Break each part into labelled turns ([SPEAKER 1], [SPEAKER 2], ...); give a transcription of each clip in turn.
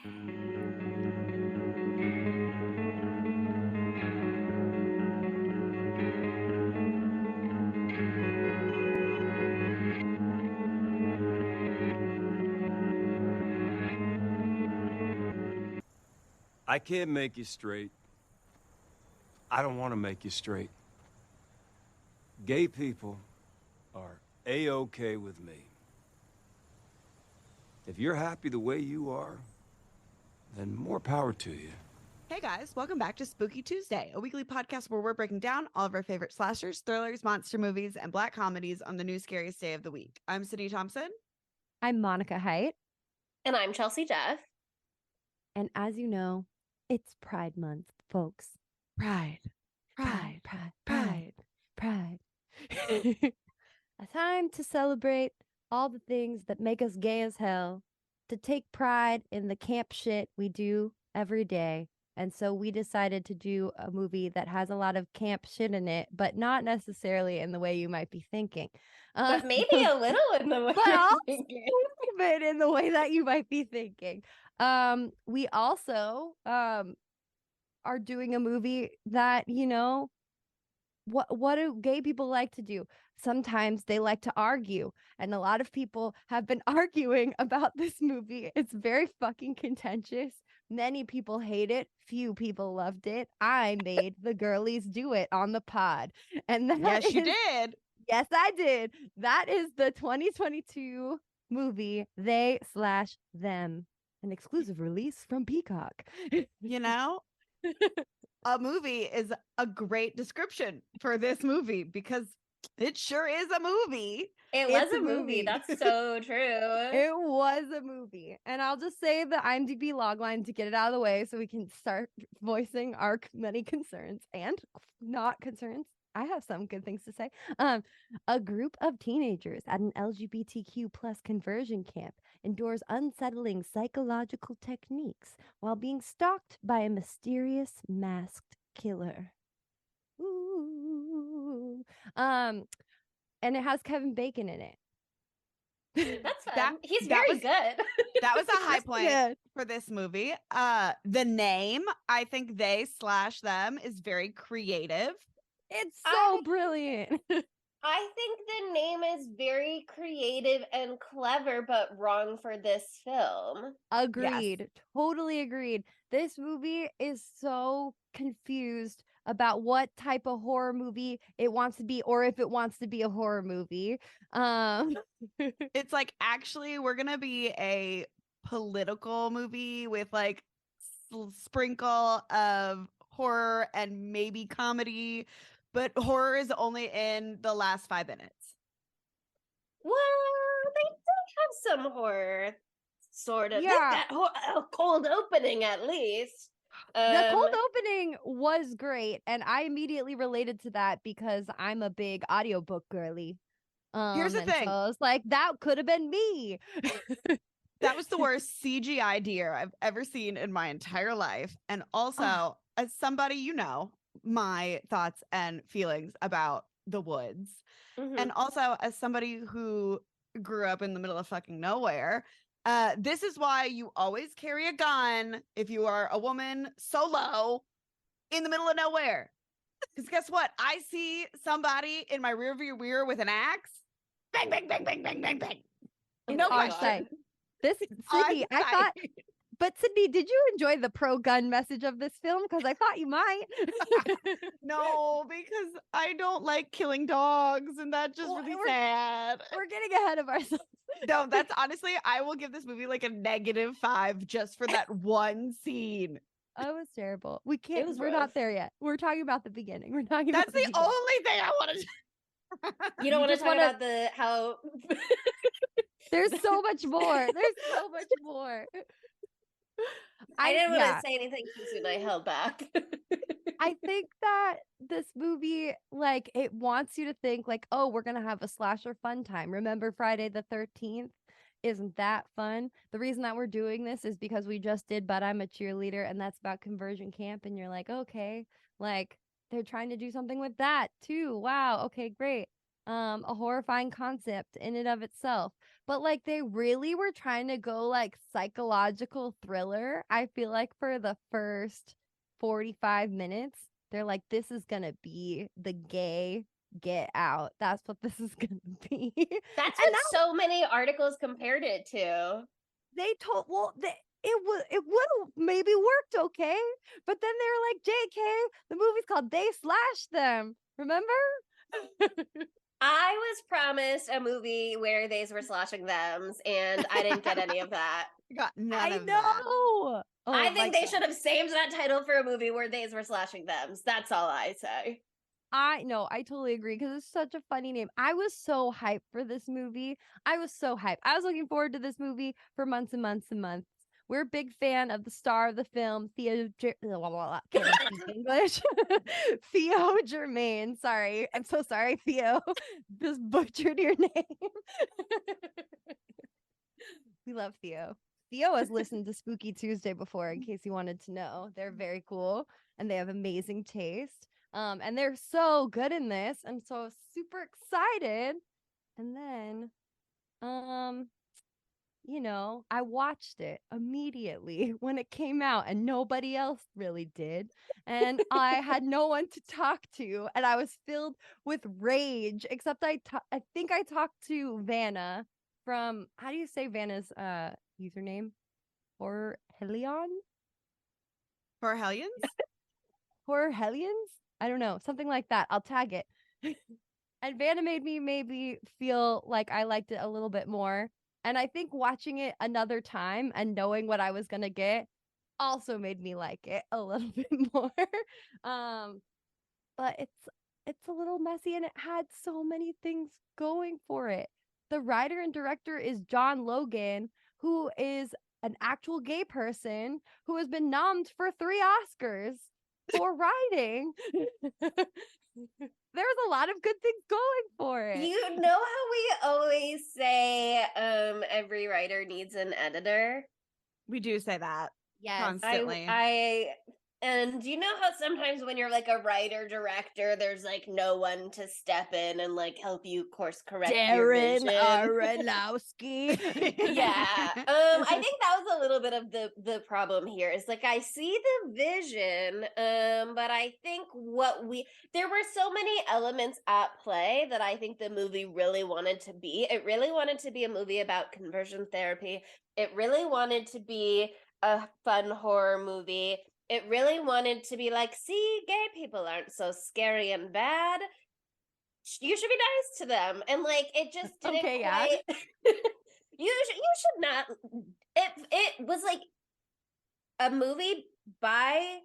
[SPEAKER 1] I can't make you straight. I don't want to make you straight. Gay people are A-okay with me. If you're happy the way you are, then more power to you.
[SPEAKER 2] Hey guys, welcome back to Spooky Tuesday, a weekly podcast where we're breaking down all of our favorite slashers, thrillers, monster movies, and black comedies on the new scariest day of the week. I'm Sydney Thompson.
[SPEAKER 3] I'm Monica Height.
[SPEAKER 4] And I'm Chelsea Jeff.
[SPEAKER 3] And as you know, it's Pride Month, folks.
[SPEAKER 2] Pride.
[SPEAKER 3] A time to celebrate all the things that make us gay as hell, to take pride in the camp shit we do every day. And so we decided to do a movie that has a lot of camp shit in it, but not necessarily in the way you might be thinking.
[SPEAKER 4] But maybe a little in the way you're thinking.
[SPEAKER 3] A little bit in the way that you might be thinking. We also are doing a movie that, you know, what do gay people like to do? Sometimes they like to argue, and a lot of people have been arguing about this movie. It's very fucking contentious. Many people hate it. Few people loved it. I made the girlies do it on the pod. And
[SPEAKER 2] yes, you did.
[SPEAKER 3] Yes, I did. That is the 2022 movie They/Them, an exclusive release from Peacock.
[SPEAKER 2] You know, a movie is a great description for this movie because it sure is a movie.
[SPEAKER 4] It was a movie. That's so true.
[SPEAKER 3] It was a movie. And I'll just say the IMDb logline to get it out of the way so we can start voicing our many concerns and not concerns. I have some good things to say. A group of teenagers at an LGBTQ plus conversion camp endures unsettling psychological techniques while being stalked by a mysterious masked killer. Ooh. And it has Kevin Bacon in it.
[SPEAKER 4] That's fun. He's very good.
[SPEAKER 2] That was a high point for this movie. The name, I think They/Them is very creative.
[SPEAKER 3] It's so brilliant.
[SPEAKER 4] I think the name is very creative and clever, but wrong for this film.
[SPEAKER 3] Agreed. Yes. Totally agreed. This movie is so confused about what type of horror movie it wants to be, or if it wants to be a horror movie.
[SPEAKER 2] It's like, actually, we're gonna be a political movie with like sprinkle of horror and maybe comedy, but horror is only in the last 5 minutes.
[SPEAKER 4] Well, they do have some horror, sort of.
[SPEAKER 3] Yeah.
[SPEAKER 4] A cold opening, at least.
[SPEAKER 3] The cold opening was great, and I immediately related to that because I'm a big audiobook girly.
[SPEAKER 2] Here's the thing.
[SPEAKER 3] So I was like, that could have been me.
[SPEAKER 2] That was the worst CGI deer I've ever seen in my entire life. And also, as somebody, you know, my thoughts and feelings about the woods. Mm-hmm. And also, as somebody who grew up in the middle of fucking nowhere, this is why you always carry a gun if you are a woman solo in the middle of nowhere. Because guess what? I see somebody in my rearview mirror with an axe. Bang, bang, bang, bang, bang, bang, bang. No question.
[SPEAKER 3] This, Sydney, I thought... But Sydney, did you enjoy the pro-gun message of this film? Because I thought you might.
[SPEAKER 2] No, because I don't like killing dogs, and that's just really sad.
[SPEAKER 3] We're getting ahead of ourselves.
[SPEAKER 2] No, that's honestly, I will give this movie like a -5 just for that one scene.
[SPEAKER 3] Oh, it was terrible. We can't. We're not there yet. We're talking about the beginning. We're talking.
[SPEAKER 2] That's the only thing I want to.
[SPEAKER 4] You don't want to talk about the how.
[SPEAKER 3] There's so much more. There's so much more.
[SPEAKER 4] I didn't want to say anything too soon. I held back.
[SPEAKER 3] I think that this movie, like, it wants you to think, like, oh, we're going to have a slasher fun time. Remember Friday the 13th? Isn't that fun? The reason that we're doing this is because we just did But I'm a Cheerleader, and that's about conversion camp. And you're like, okay, like, they're trying to do something with that, too. Wow. Okay, great. A horrifying concept in and of itself. but like they really were trying to go like psychological thriller. I feel like for the first 45 minutes, they're like, this is gonna be the gay Get Out. That's what this is gonna be.
[SPEAKER 4] That's
[SPEAKER 3] And
[SPEAKER 4] what so many articles compared it to.
[SPEAKER 3] they told it would have maybe worked okay, but then they were like, JK, the movie's called They Slashed Them, remember?
[SPEAKER 4] I was promised a movie where they were slashing thems, and I didn't get any of that.
[SPEAKER 2] Got none
[SPEAKER 3] I
[SPEAKER 2] of
[SPEAKER 3] know.
[SPEAKER 2] that.
[SPEAKER 3] Oh,
[SPEAKER 4] I
[SPEAKER 3] my
[SPEAKER 4] think they
[SPEAKER 3] God.
[SPEAKER 4] should have saved that title for a movie where they were slashing thems. That's all I say.
[SPEAKER 3] I know, I totally agree because it's such a funny name. I was so hyped for this movie. I was so hyped. I was looking forward to this movie for months and months and months. We're a big fan of the star of the film, Theo. Can't even speak English. Theo Germain. Sorry, I'm so sorry, Theo. Just butchered your name. We love Theo. Theo has listened to Spooky Tuesday before, in case you wanted to know. They're very cool and they have amazing taste. And they're so good in this. I'm so super excited. And then, I watched it immediately when it came out, and nobody else really did. And I had no one to talk to, and I was filled with rage. Except I think I talked to Vanna from, how do you say Vanna's username? Horror Helion?
[SPEAKER 2] For Hellions?
[SPEAKER 3] Horror Hellions? I don't know, something like that. I'll tag it. And Vanna made me maybe feel like I liked it a little bit more. And I think watching it another time and knowing what I was gonna get also made me like it a little bit more. But it's a little messy and it had so many things going for it. The writer and director is John Logan, who is an actual gay person who has been nommed for 3 Oscars for writing. There's a lot of good things going for it.
[SPEAKER 4] You know how we always say every writer needs an editor?
[SPEAKER 2] We do say that
[SPEAKER 3] Yes.
[SPEAKER 2] constantly.
[SPEAKER 4] And you know how sometimes when you're like a writer director, there's like no one to step in and like help you course correct your
[SPEAKER 3] Darren
[SPEAKER 4] vision.
[SPEAKER 3] Aronofsky.
[SPEAKER 4] Yeah. I think that was a little bit of the problem here. Is like I see the vision, but I think there were so many elements at play that I think the movie really wanted to be. It really wanted to be a movie about conversion therapy. It really wanted to be a fun horror movie. It really wanted to be like, see, gay people aren't so scary and bad. You should be nice to them. And like it just didn't
[SPEAKER 3] Okay,
[SPEAKER 4] quite
[SPEAKER 3] yeah.
[SPEAKER 4] you should not. It was like a movie by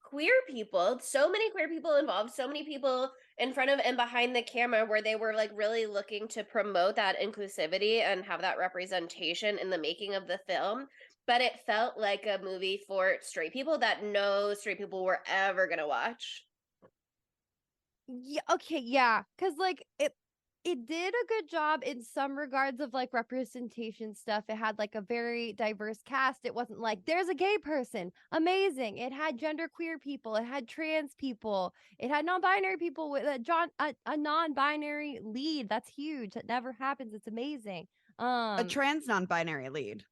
[SPEAKER 4] queer people, so many queer people involved, so many people in front of and behind the camera, where they were like really looking to promote that inclusivity and have that representation in the making of the film. But it felt like a movie for straight people that no straight people were ever gonna watch.
[SPEAKER 3] Yeah, okay, yeah. Cause like it did a good job in some regards of like representation stuff. It had like a very diverse cast. It wasn't like there's a gay person. Amazing. It had genderqueer people, it had trans people, it had non-binary people with a non-binary lead. That's huge. That never happens. It's amazing.
[SPEAKER 2] A trans non-binary lead.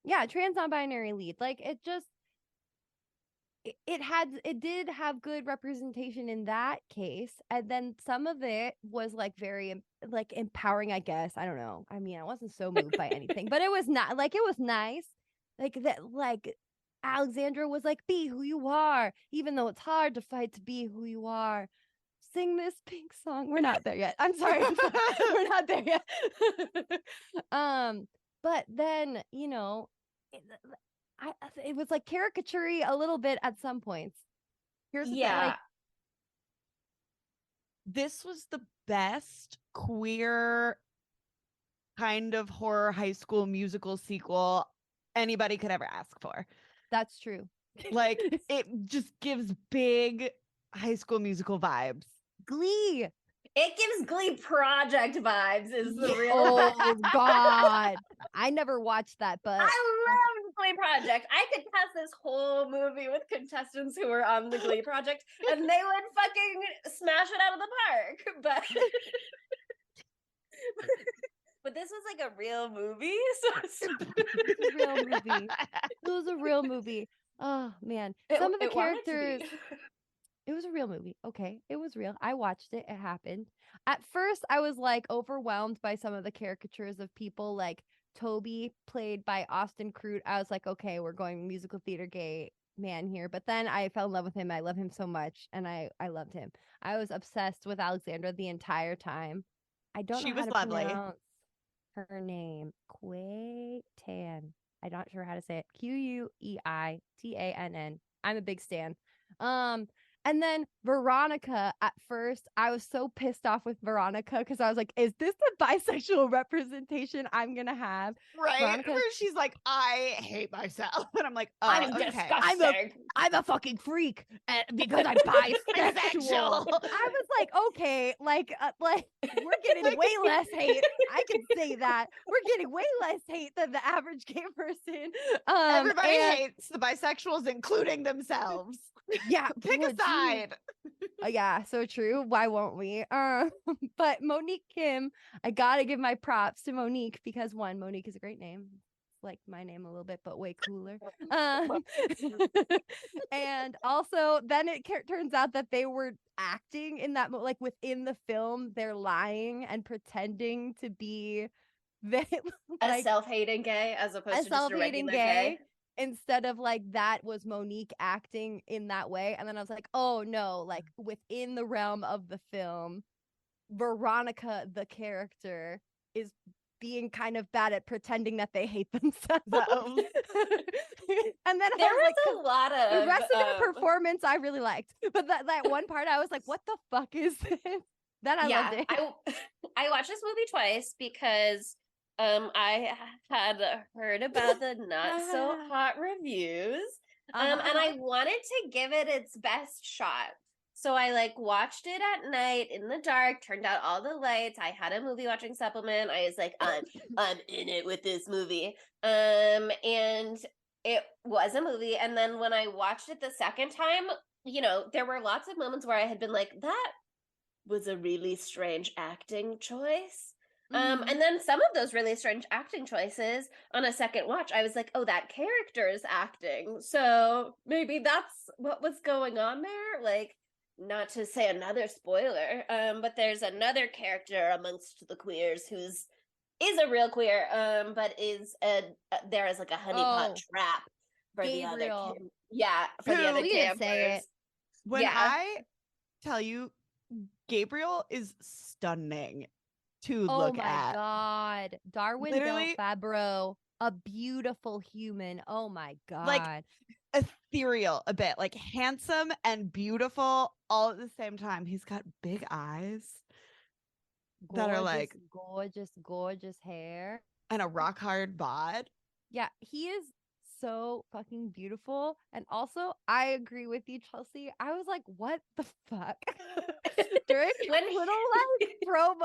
[SPEAKER 3] Yeah, trans non-binary lead. Like it just it did have good representation in that case, and then some of it was like very like empowering, I guess. I don't know, I mean, I wasn't so moved by anything, but it was not like, it was nice, like that, like Alexandra was like, be who you are, even though it's hard to fight to be who you are. Sing this pink song. We're not there yet. I'm sorry. We're not there yet. But then, it was like caricature-y a little bit at some points. Here's the thing, like,
[SPEAKER 2] this was the best queer kind of horror high school musical sequel anybody could ever ask for.
[SPEAKER 3] That's true.
[SPEAKER 2] Like it just gives big High School Musical vibes.
[SPEAKER 3] Glee.
[SPEAKER 4] It gives Glee Project vibes, is the real.
[SPEAKER 3] Oh God, I never watched that, but
[SPEAKER 4] I love Glee Project. I could cast this whole movie with contestants who were on the Glee Project, and they would fucking smash it out of the park. but this was like a real movie. So
[SPEAKER 3] It was a real movie. It was a real movie. Oh man, some of the
[SPEAKER 4] it wanted to be.
[SPEAKER 3] characters. It was a real movie. Okay, it was real. I watched it. It happened. At first, I was like overwhelmed by some of the caricatures of people, like Toby, played by Austin Crute. I was like, okay, we're going musical theater gay man here. But then I fell in love with him. I love him so much, and I loved him. I was obsessed with Alexandra the entire time. I don't
[SPEAKER 2] She
[SPEAKER 3] know how
[SPEAKER 2] was
[SPEAKER 3] to
[SPEAKER 2] lovely.
[SPEAKER 3] pronounce her name. Quay Tan. I'm not sure how to say it. Queitann. I'm a big stan. And then Veronica, at first, I was so pissed off with Veronica because I was like, is this the bisexual representation I'm going to have?
[SPEAKER 2] Right?
[SPEAKER 3] Veronica-
[SPEAKER 2] Where she's like, I hate myself. And I'm like, oh,
[SPEAKER 4] I'm
[SPEAKER 2] okay.
[SPEAKER 4] disgusting.
[SPEAKER 3] I'm a fucking freak because I'm bisexual. I was like, okay, like we're getting way less hate. I can say that. We're getting way less hate than the average gay person.
[SPEAKER 2] Everybody hates the bisexuals, including themselves.
[SPEAKER 3] Yeah,
[SPEAKER 2] Pick a side.
[SPEAKER 3] Yeah, so true. Why won't we? But Monique Kim, I gotta give my props to Monique because one, Monique is a great name. It's like my name a little bit, but way cooler. And also, then it turns out that they were acting in that, like within the film, they're lying and pretending to be
[SPEAKER 4] A self-hating gay as opposed to just a regular gay.
[SPEAKER 3] Instead of like that was Monique acting in that way. And then I was like, oh no, like within the realm of the film, Veronica, the character, is being kind of bad at pretending that they hate themselves. And then
[SPEAKER 4] there was like, a lot of
[SPEAKER 3] the rest of their performance I really liked. But that one part I was like, what the fuck is this? Then I loved it.
[SPEAKER 4] I watched this movie twice because I had heard about the not so hot reviews. And I wanted to give it its best shot. So I like watched it at night in the dark, turned out all the lights. I had a movie watching supplement. I was like, I'm in it with this movie. And it was a movie. And then when I watched it the second time, you know, there were lots of moments where I had been like, that was a really strange acting choice. And then some of those really strange acting choices on a second watch, I was like, oh, that character is acting. So maybe that's what was going on there. Like, not to say another spoiler, but there's another character amongst the queers is a real queer, but is there is like a honeypot trap for
[SPEAKER 3] Gabriel.
[SPEAKER 4] the other for the other campers.
[SPEAKER 2] When I tell you, Gabriel is stunning to look at.
[SPEAKER 3] Oh my God. Darwin Del Fabro, a beautiful human. Oh my God.
[SPEAKER 2] Like ethereal a bit, like handsome and beautiful all at the same time. He's got big eyes that are like
[SPEAKER 3] gorgeous hair
[SPEAKER 2] and a rock hard bod.
[SPEAKER 3] Yeah, he is so fucking beautiful. And also, I agree with you, Chelsea. I was like, what the fuck? During little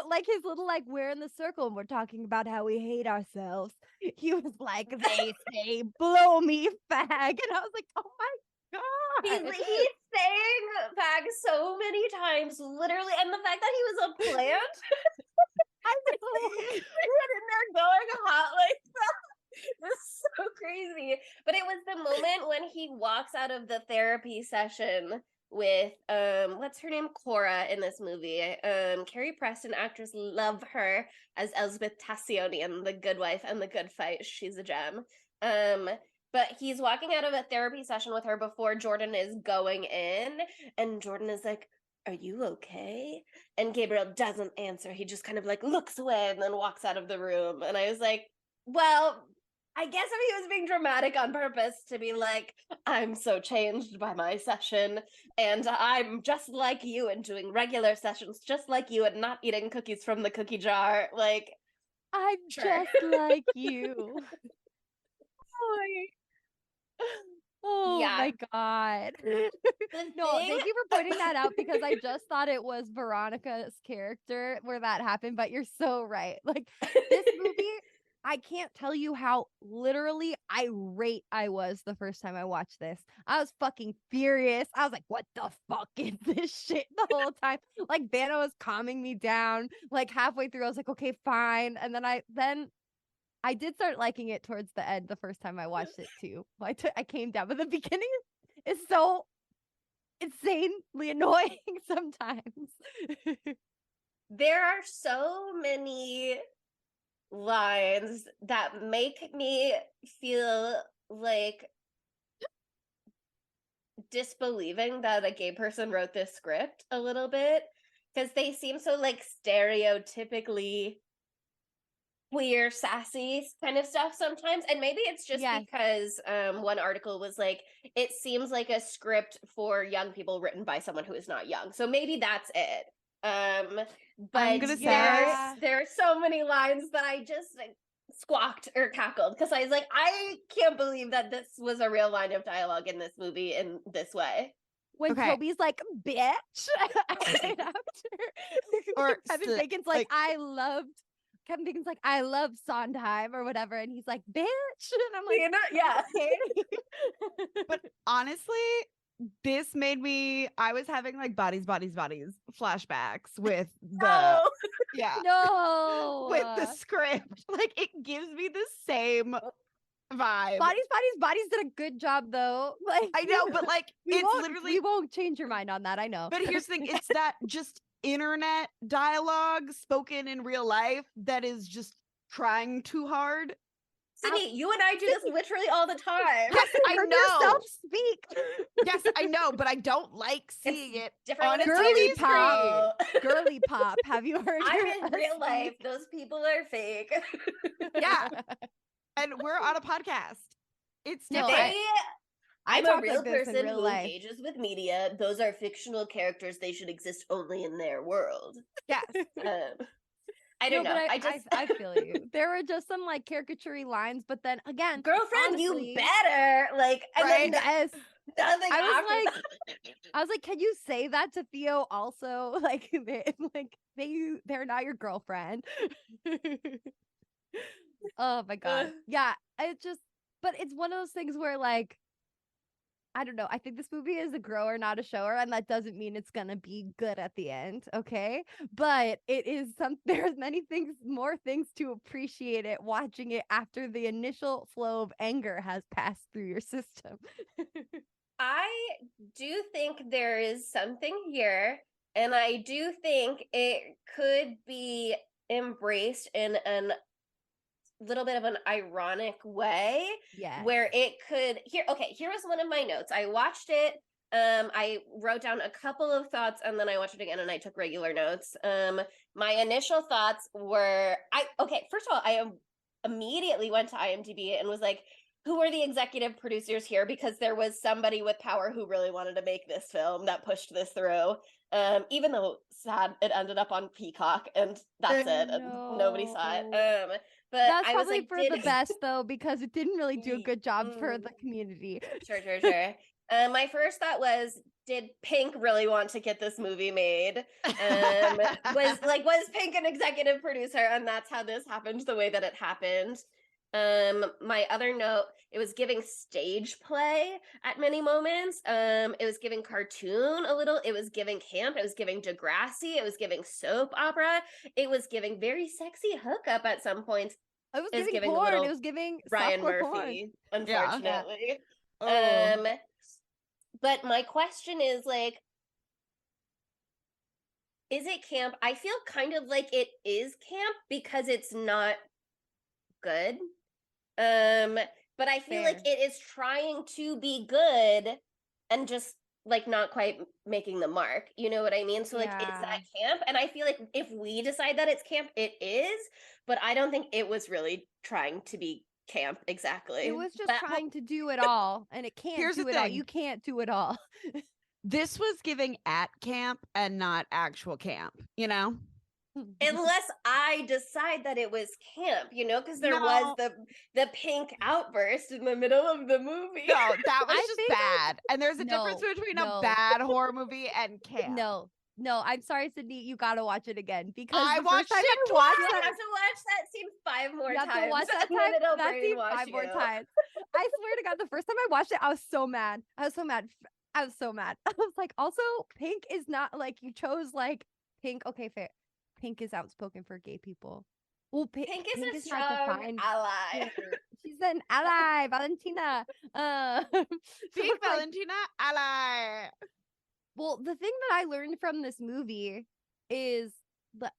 [SPEAKER 3] like his little like we're in the circle and we're talking about how we hate ourselves. He was like, they say blow me fag. And I was like, oh my God.
[SPEAKER 4] He's saying fag so many times, literally. And the fact that he was a plant. I know. He went in there going hot like that. It's so crazy. But it was the moment when he walks out of the therapy session with what's her name, Cora, in this movie. Carrie Preston, actress, love her as Elizabeth Tassioni in The Good Wife and The Good Fight. She's a gem. But he's walking out of a therapy session with her before Jordan is going in, and Jordan is like, are you okay? And Gabriel doesn't answer. He just kind of like looks away and then walks out of the room. And I was like, well, I guess if he was being dramatic on purpose to be like, I'm so changed by my session and I'm just like you and doing regular sessions just like you and not eating cookies from the cookie jar. Like,
[SPEAKER 3] I'm just like you. Oh
[SPEAKER 4] yeah.
[SPEAKER 3] my God. No, thank you for pointing that out because I just thought it was Veronica's character where that happened, but you're so right. Like this movie, I can't tell you how literally irate I was the first time I watched this. I was fucking furious. I was like, what the fuck is this shit the whole time? Like, Vanna was calming me down. Like, halfway through, I was like, okay, fine. And then I did start liking it towards the end the first time I watched it too. I came down, but the beginning is so insanely annoying sometimes.
[SPEAKER 4] There are so many lines that make me feel like disbelieving that a gay person wrote this script a little bit, because they seem so like stereotypically queer, sassy kind of stuff sometimes. And maybe it's just
[SPEAKER 3] Yes.
[SPEAKER 4] because one article was like, it seems like a script for young people written by someone who is not young. So maybe that's it. But
[SPEAKER 2] I'm gonna
[SPEAKER 3] say-
[SPEAKER 4] there are so many lines that I just like, squawked or cackled because I was like, I can't believe that this was a real line of dialogue in this movie in this way.
[SPEAKER 3] When
[SPEAKER 2] Okay.
[SPEAKER 3] Toby's like, bitch, right after.
[SPEAKER 2] Or
[SPEAKER 3] Kevin
[SPEAKER 2] sl-
[SPEAKER 3] Bacon's like, Kevin Bacon's like, I love Sondheim or whatever. And he's like, bitch. And I'm like,
[SPEAKER 4] You know, yeah.
[SPEAKER 3] okay.
[SPEAKER 2] But honestly, this made me, I was having like bodies flashbacks with the,
[SPEAKER 4] No.
[SPEAKER 2] yeah,
[SPEAKER 3] No.
[SPEAKER 2] with the script. Like it gives me the same vibe.
[SPEAKER 3] Bodies did a good job though. Like
[SPEAKER 2] I know, but like it's literally,
[SPEAKER 3] we won't change your mind on that. I know.
[SPEAKER 2] but here's the thing, it's that just internet dialogue spoken in real life that is just trying too hard.
[SPEAKER 4] Sydney, you and I do this literally all the time.
[SPEAKER 2] Yes, I
[SPEAKER 3] Heard
[SPEAKER 2] know.
[SPEAKER 3] yourself speak.
[SPEAKER 2] Yes, I know, but I don't like seeing it
[SPEAKER 4] different
[SPEAKER 2] on
[SPEAKER 4] when
[SPEAKER 2] a
[SPEAKER 4] it's
[SPEAKER 3] girly
[SPEAKER 2] TV
[SPEAKER 3] pop.
[SPEAKER 2] screen.
[SPEAKER 3] Girly pop. Have you heard?
[SPEAKER 4] I'm
[SPEAKER 3] her
[SPEAKER 4] in real
[SPEAKER 3] speak?
[SPEAKER 4] life. Those people are fake.
[SPEAKER 2] Yeah. And we're on a podcast. It's
[SPEAKER 3] No,
[SPEAKER 2] different.
[SPEAKER 4] I'm
[SPEAKER 3] talk
[SPEAKER 4] a real
[SPEAKER 3] like this in
[SPEAKER 4] person
[SPEAKER 3] real
[SPEAKER 4] who
[SPEAKER 3] life.
[SPEAKER 4] engages with media. Those are fictional characters. They should exist only in their world.
[SPEAKER 2] Yes.
[SPEAKER 4] I don't know.
[SPEAKER 3] But I feel you. There were just some like caricature lines, but then again,
[SPEAKER 4] girlfriend,
[SPEAKER 3] honestly,
[SPEAKER 4] you better like. And
[SPEAKER 2] Right?
[SPEAKER 4] then
[SPEAKER 3] yes.
[SPEAKER 4] nothing
[SPEAKER 3] I was
[SPEAKER 4] after
[SPEAKER 3] like-
[SPEAKER 4] that.
[SPEAKER 3] I was like, can you say that to Theo also? Like, they're not your girlfriend. Oh my god. Yeah, but it's one of those things where like, I don't know. I think this movie is a grower, not a shower, and that doesn't mean it's gonna be good at the end, okay? But it is there's more things to appreciate it watching it after the initial flow of anger has passed through your system.
[SPEAKER 4] I do think there is something here, and I do think it could be embraced in a little bit of an ironic way.
[SPEAKER 3] Yeah.
[SPEAKER 4] Where it could here was one of my notes. I watched it, I wrote down a couple of thoughts and then I watched it again and I took regular notes. My initial thoughts were first of all, I immediately went to IMDb and was like, who are the executive producers here? Because there was somebody with power who really wanted to make this film that pushed this through. Even though sad, it ended up on Peacock and that's it.
[SPEAKER 3] No.
[SPEAKER 4] But
[SPEAKER 3] That's
[SPEAKER 4] I was
[SPEAKER 3] probably
[SPEAKER 4] like,
[SPEAKER 3] for the best though, because it didn't really do a good job for the
[SPEAKER 4] Mm.
[SPEAKER 3] community.
[SPEAKER 4] Sure. My first thought was, did Pink really want to get this movie made? Was Pink an executive producer, and that's how this happened the way that it happened? My other note, it was giving stage play at many moments. It was giving cartoon a little. It was giving camp. It was giving Degrassi. It was giving soap opera. It was giving very sexy hookup at some points.
[SPEAKER 3] It was
[SPEAKER 4] It was
[SPEAKER 3] giving
[SPEAKER 4] giving a
[SPEAKER 3] porn.
[SPEAKER 4] little
[SPEAKER 3] It was giving
[SPEAKER 4] Ryan
[SPEAKER 3] softcore porn.
[SPEAKER 4] Murphy, unfortunately.
[SPEAKER 2] Oh.
[SPEAKER 4] But my question is like, is it camp? I feel kind of like it is camp because it's not good. But I feel like
[SPEAKER 3] Fair.
[SPEAKER 4] it is trying to be good and just like not quite making the mark. You know what I mean? So like, is that camp? And I feel like if we decide that it's camp, it is, but I don't think it was really trying to be camp exactly.
[SPEAKER 3] It was just trying to do it all, and it can't
[SPEAKER 2] Here's
[SPEAKER 3] do
[SPEAKER 2] the
[SPEAKER 3] it all.
[SPEAKER 2] thing.
[SPEAKER 3] You can't do it all.
[SPEAKER 2] This was giving at camp and not actual camp, you know?
[SPEAKER 4] Unless I decide that it was camp, you know, because there
[SPEAKER 2] No.
[SPEAKER 4] was the Pink outburst in the middle of the movie.
[SPEAKER 2] No, that was
[SPEAKER 3] I
[SPEAKER 2] just
[SPEAKER 3] think, like,
[SPEAKER 2] bad. And there's a difference between a
[SPEAKER 3] no.
[SPEAKER 2] bad horror movie and camp.
[SPEAKER 3] No, No, I'm sorry, Sydney. You gotta watch it again because
[SPEAKER 2] I
[SPEAKER 3] the
[SPEAKER 2] watched
[SPEAKER 3] first time
[SPEAKER 2] it
[SPEAKER 3] I watched
[SPEAKER 4] You
[SPEAKER 3] that,
[SPEAKER 4] have to watch that scene 5 more
[SPEAKER 3] you have
[SPEAKER 4] times.
[SPEAKER 3] to watch that
[SPEAKER 4] and then
[SPEAKER 3] time.
[SPEAKER 4] it'll
[SPEAKER 3] That scene
[SPEAKER 4] brainwash
[SPEAKER 3] 5 more
[SPEAKER 4] you.
[SPEAKER 3] times. I swear to God, the first time I watched it, I was so mad. I was so mad. I was so mad. I was like, also, Pink is not like you chose like Pink. Okay, fair. Pink is outspoken for gay people. Well,
[SPEAKER 4] Pink is
[SPEAKER 3] Pink
[SPEAKER 4] a
[SPEAKER 3] is not
[SPEAKER 4] strong
[SPEAKER 3] defined.
[SPEAKER 4] ally.
[SPEAKER 3] She's an ally, Valentina. So
[SPEAKER 2] Big
[SPEAKER 3] like,
[SPEAKER 2] Valentina ally.
[SPEAKER 3] well, the thing that I learned from this movie is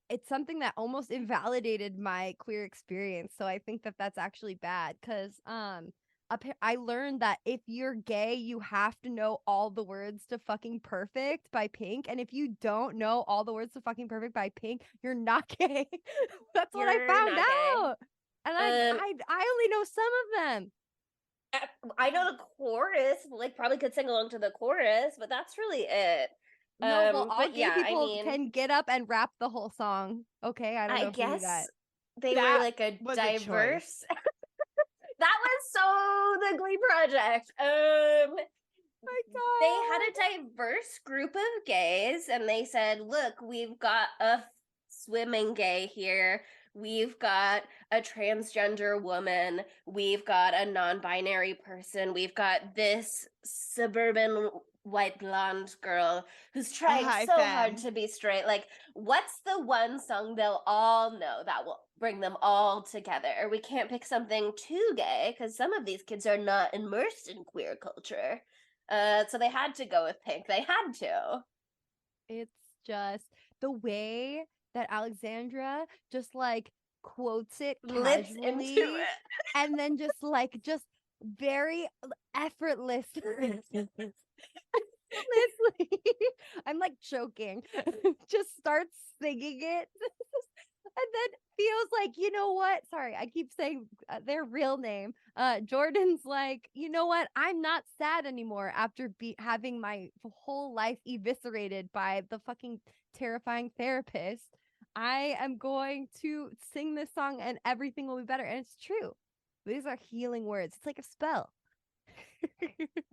[SPEAKER 3] it's something that almost invalidated my queer experience. So I think that that's actually bad because I learned that if you're gay, you have to know all the words to fucking Perfect by Pink, and if you don't know all the words to fucking Perfect by Pink, you're not gay. That's what I
[SPEAKER 4] You're
[SPEAKER 3] found
[SPEAKER 4] not gay.
[SPEAKER 3] out, and I only know some of them.
[SPEAKER 4] I know the chorus, like probably could sing along to the chorus, but that's really it.
[SPEAKER 3] No, well, all
[SPEAKER 4] But
[SPEAKER 3] gay
[SPEAKER 4] yeah, I
[SPEAKER 3] people
[SPEAKER 4] mean,
[SPEAKER 3] can get up and rap the whole song. Okay, I don't
[SPEAKER 4] I
[SPEAKER 3] know if you knew that.
[SPEAKER 4] guess they were
[SPEAKER 2] That
[SPEAKER 4] like a
[SPEAKER 2] was a choice.
[SPEAKER 4] diverse. That was so the Glee Project.
[SPEAKER 3] My
[SPEAKER 4] They had
[SPEAKER 3] God.
[SPEAKER 4] a diverse group of gays, and they said, "Look, we've got a swimming gay here. We've got a transgender woman. We've got a non-binary person. We've got this suburban white blonde girl who's trying
[SPEAKER 2] high
[SPEAKER 4] so
[SPEAKER 2] femme.
[SPEAKER 4] hard to be straight. Like, what's the one song they'll all know that will bring them all together? We can't pick something too gay because some of these kids are not immersed in queer culture. So they had to go with Pink. They had to.
[SPEAKER 3] It's just the way that Alexandra just like quotes it
[SPEAKER 4] Lips into
[SPEAKER 3] casually
[SPEAKER 4] it.
[SPEAKER 3] and then just very effortlessly. I'm like choking. Just starts singing it. And then feels like, you know what? Sorry, I keep saying their real name. Jordan's like, you know what? I'm not sad anymore after having my whole life eviscerated by the fucking terrifying therapist. I am going to sing this song and everything will be better. And it's true. These are healing words. It's like a spell.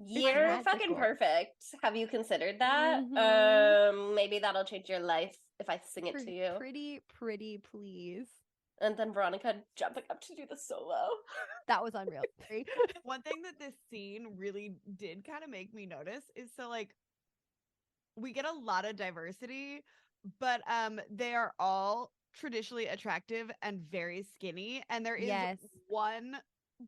[SPEAKER 4] You're fucking
[SPEAKER 3] magical.
[SPEAKER 4] perfect. Have you considered that? Maybe that'll change your life if I sing it to you.
[SPEAKER 3] Pretty, please.
[SPEAKER 4] And then Veronica jumping up to do the solo.
[SPEAKER 3] That was unreal.
[SPEAKER 2] One thing that this scene really did kind of make me notice is so like we get a lot of diversity, but they are all traditionally attractive and very skinny, and there is one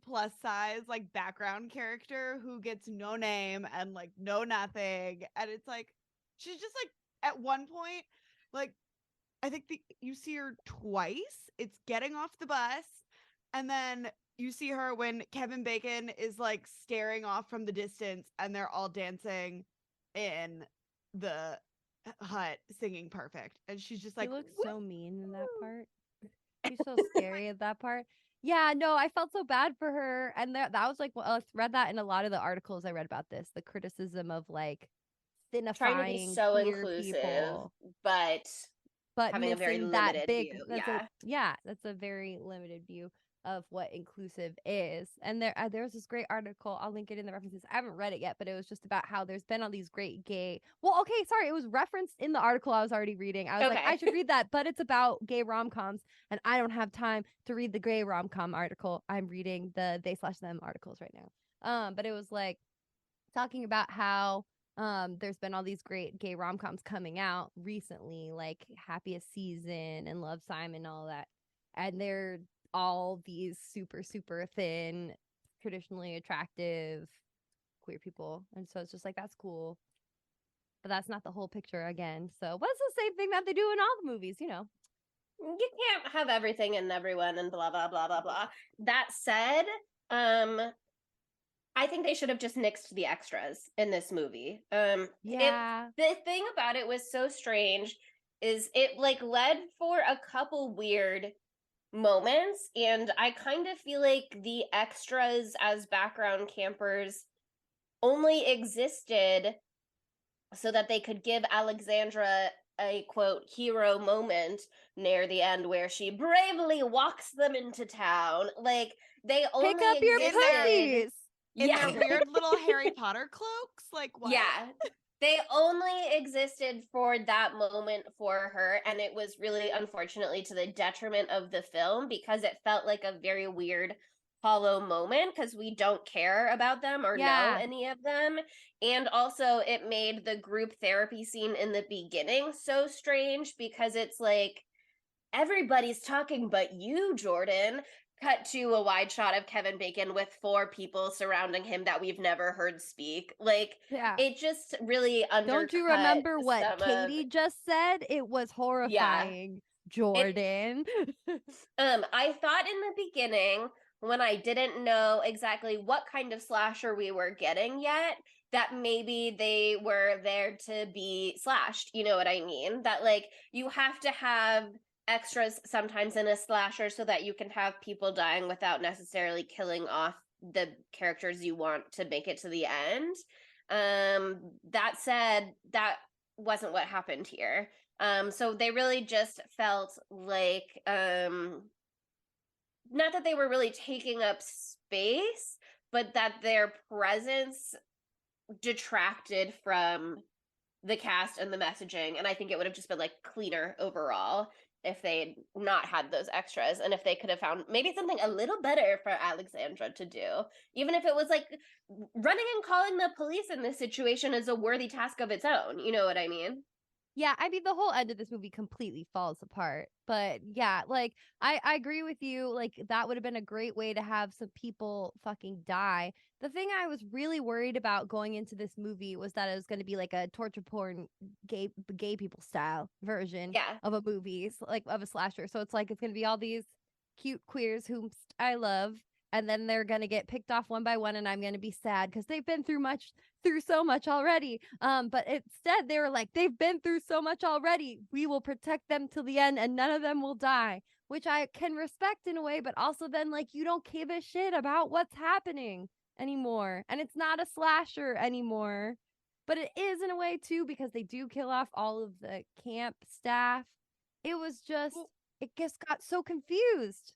[SPEAKER 2] plus size like background character who gets no name and like no nothing, and it's like she's just like at one point like I think you see her twice. It's getting off the bus, and then you see her when Kevin Bacon is like staring off from the distance, and they're all dancing in the hut singing Perfect, and she's just like,
[SPEAKER 3] she looks so mean in that part. She's so scary at that part. Yeah, no, I felt so bad for her, and that was like, well, I read that in a lot of the articles I read about this, the criticism of like thinifying
[SPEAKER 4] trying to be so
[SPEAKER 3] queer
[SPEAKER 4] inclusive,
[SPEAKER 3] people,
[SPEAKER 4] but having
[SPEAKER 3] missing
[SPEAKER 4] a very
[SPEAKER 3] that
[SPEAKER 4] limited
[SPEAKER 3] big
[SPEAKER 4] view.
[SPEAKER 3] That's a very limited view of what inclusive is. And there's this great article, I'll link it in the references. I haven't read it yet, but it was just about how there's been all these great gay, well, okay, sorry, it was referenced in the article I was already reading. I was like, I should read that, but it's about gay rom-coms, and I don't have time to read the gay rom-com article. I'm reading the they/them articles right now. But it was like talking about how there's been all these great gay rom-coms coming out recently, like Happiest Season and Love, Simon, and all that, and they're all these super thin, traditionally attractive queer people, and so it's just like, that's cool, but that's not the whole picture again. So what's the same thing that they do in all the movies, you know?
[SPEAKER 4] You can't have everything and everyone and blah blah blah blah blah. That said, I think they should have just nixed the extras in this movie. The thing about it was so strange is it like led for a couple weird moments, and I kind of feel like the extras as background campers only existed so that they could give Alexandra a quote hero moment near the end where she bravely walks them into town. Like they only
[SPEAKER 3] pick up your pussies
[SPEAKER 2] in their weird little Harry Potter cloaks. Like what?
[SPEAKER 4] Yeah. They only existed for that moment for her, and it was really unfortunately to the detriment of the film because it felt like a very weird hollow moment because we don't care about them or know
[SPEAKER 3] Yeah.
[SPEAKER 4] any of them. And also it made the group therapy scene in the beginning so strange because it's like everybody's talking but you, Jordan. Cut to a wide shot of Kevin Bacon with 4 people surrounding him that we've never heard speak. Like,
[SPEAKER 3] Yeah.
[SPEAKER 4] it just really
[SPEAKER 3] Don't you
[SPEAKER 4] undercut
[SPEAKER 3] remember what
[SPEAKER 4] some of,
[SPEAKER 3] Katie just said? It was
[SPEAKER 4] yeah.
[SPEAKER 3] horrifying,
[SPEAKER 4] It
[SPEAKER 3] Jordan.
[SPEAKER 4] I thought in the beginning when I didn't know exactly what kind of slasher we were getting yet that maybe they were there to be slashed. You know what I mean? That like you have to have extras sometimes in a slasher so that you can have people dying without necessarily killing off the characters you want to make it to the end. That said, that wasn't what happened here. So they really just felt like not that they were really taking up space, but that their presence detracted from the cast and the messaging. And I think it would have just been like cleaner overall if they'd not had those extras and if they could have found maybe something a little better for Alexandra to do. Even if it was like running and calling the police in this situation is a worthy task of its own. You know what I mean?
[SPEAKER 3] Yeah, I mean the whole end of this movie completely falls apart. But yeah, like I agree with you. Like that would have been a great way to have some people fucking die. The thing I was really worried about going into this movie was that it was going to be like a torture porn gay people style version
[SPEAKER 4] Yeah.
[SPEAKER 3] of a movie, like of a slasher. So it's like it's going to be all these cute queers whom I love, and then they're going to get picked off one by one, and I'm going to be sad because they've been through so much already. But instead they were like, they've been through so much already. We will protect them till the end and none of them will die, which I can respect in a way, but also then like you don't give a shit about what's happening anymore. And it's not a slasher anymore. But it is in a way too, because they do kill off all of the camp staff. It was just it just got so confused.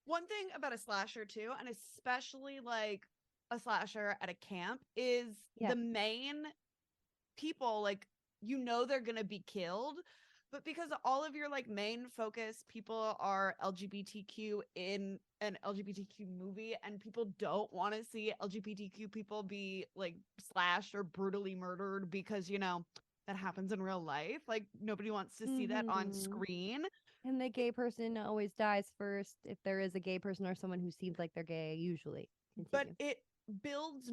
[SPEAKER 2] One thing about a slasher too, and especially like a slasher at a camp, is
[SPEAKER 3] Yeah.
[SPEAKER 2] the main people, like, you know, they're gonna be killed, but because all of your like main focus people are LGBTQ in an LGBTQ movie, and people don't want to see LGBTQ people be like slashed or brutally murdered because, you know, that happens in real life. Like nobody wants to see that on screen.
[SPEAKER 3] And the gay person always dies first if there is a gay person or someone who seems like they're gay, usually. Continue.
[SPEAKER 2] But it builds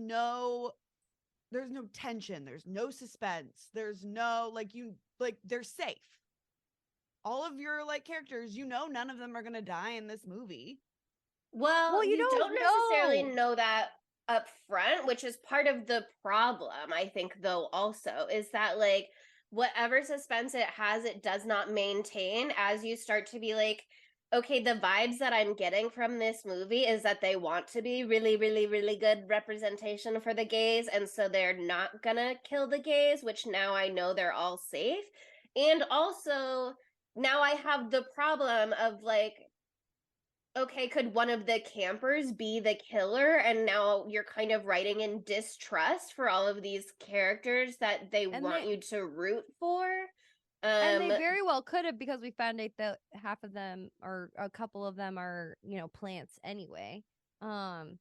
[SPEAKER 2] there's no tension, there's no suspense, there's no they're safe. All of your like characters, you know, none of them are gonna die in this movie.
[SPEAKER 4] Well,
[SPEAKER 3] you
[SPEAKER 4] you don't necessarily
[SPEAKER 3] know.
[SPEAKER 4] know that up front, which is part of the problem, I think, though, also, is that like whatever suspense it has, it does not maintain as you start to be like, okay, the vibes that I'm getting from this movie is that they want to be really, really, really good representation for the gays. And so they're not gonna kill the gays, which now I know they're all safe. And also, now I have the problem of like, okay, could one of the campers be the killer? And now you're kind of writing in distrust for all of these characters that they want you to root for.
[SPEAKER 3] And they very well could have, because we found out that half of them or a couple of them are, you know, plants anyway. But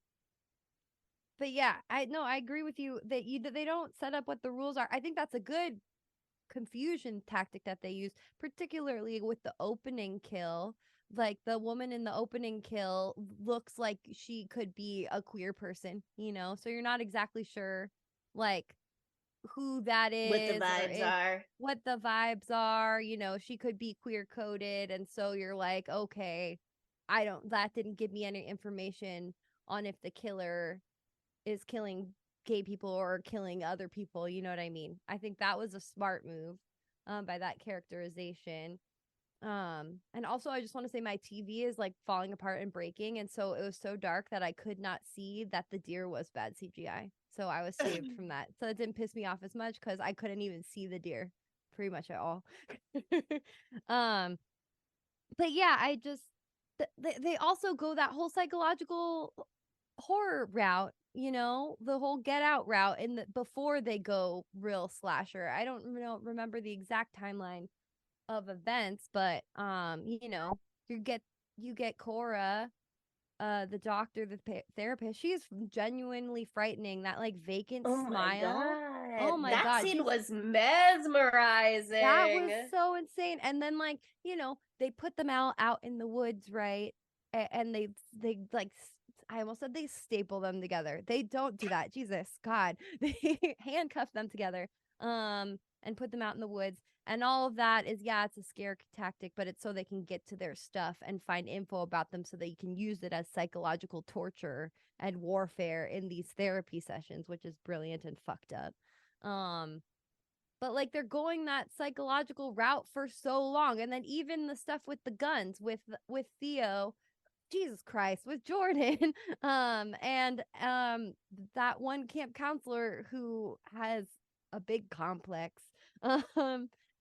[SPEAKER 3] yeah, I agree with you that they don't set up what the rules are. I think that's a good confusion tactic that they use, particularly with the opening kill. Like the woman in the opening kill looks like she could be a queer person, you know, so you're not exactly sure like who that is,
[SPEAKER 4] what the vibes are.
[SPEAKER 3] What the vibes are, you know, she could be queer coded, and so you're like, okay, that didn't give me any information on if the killer is killing gay people or killing other people, you know what I mean? I think that was a smart move by that characterization. And also I just want to say my TV is like falling apart and breaking, and so it was so dark that I could not see that the deer was bad CGI. So I was saved from that. So it didn't piss me off as much because I couldn't even see the deer pretty much at all. But yeah, I just they also go that whole psychological horror route you know, the whole Get Out route before they go real slasher. I don't remember the exact timeline of events, but you know, you get Cora, the doctor, the therapist. She's genuinely frightening. That like vacant
[SPEAKER 4] Oh my
[SPEAKER 3] smile.
[SPEAKER 4] God.
[SPEAKER 3] Oh my
[SPEAKER 4] That
[SPEAKER 3] God,
[SPEAKER 4] scene
[SPEAKER 3] she's
[SPEAKER 4] was mesmerizing.
[SPEAKER 3] that was so insane. And then like, you know, they put them out in the woods, right? And they like I almost said they staple them together. They don't do that. Jesus God. They handcuff them together. And put them out in the woods. And all of that is, yeah, it's a scare tactic, but it's so they can get to their stuff and find info about them so that you can use it as psychological torture and warfare in these therapy sessions, which is brilliant and fucked up. But like they're going that psychological route for so long. And then even the stuff with the guns with Theo, Jesus Christ, with Jordan, and that one camp counselor who has a big complex,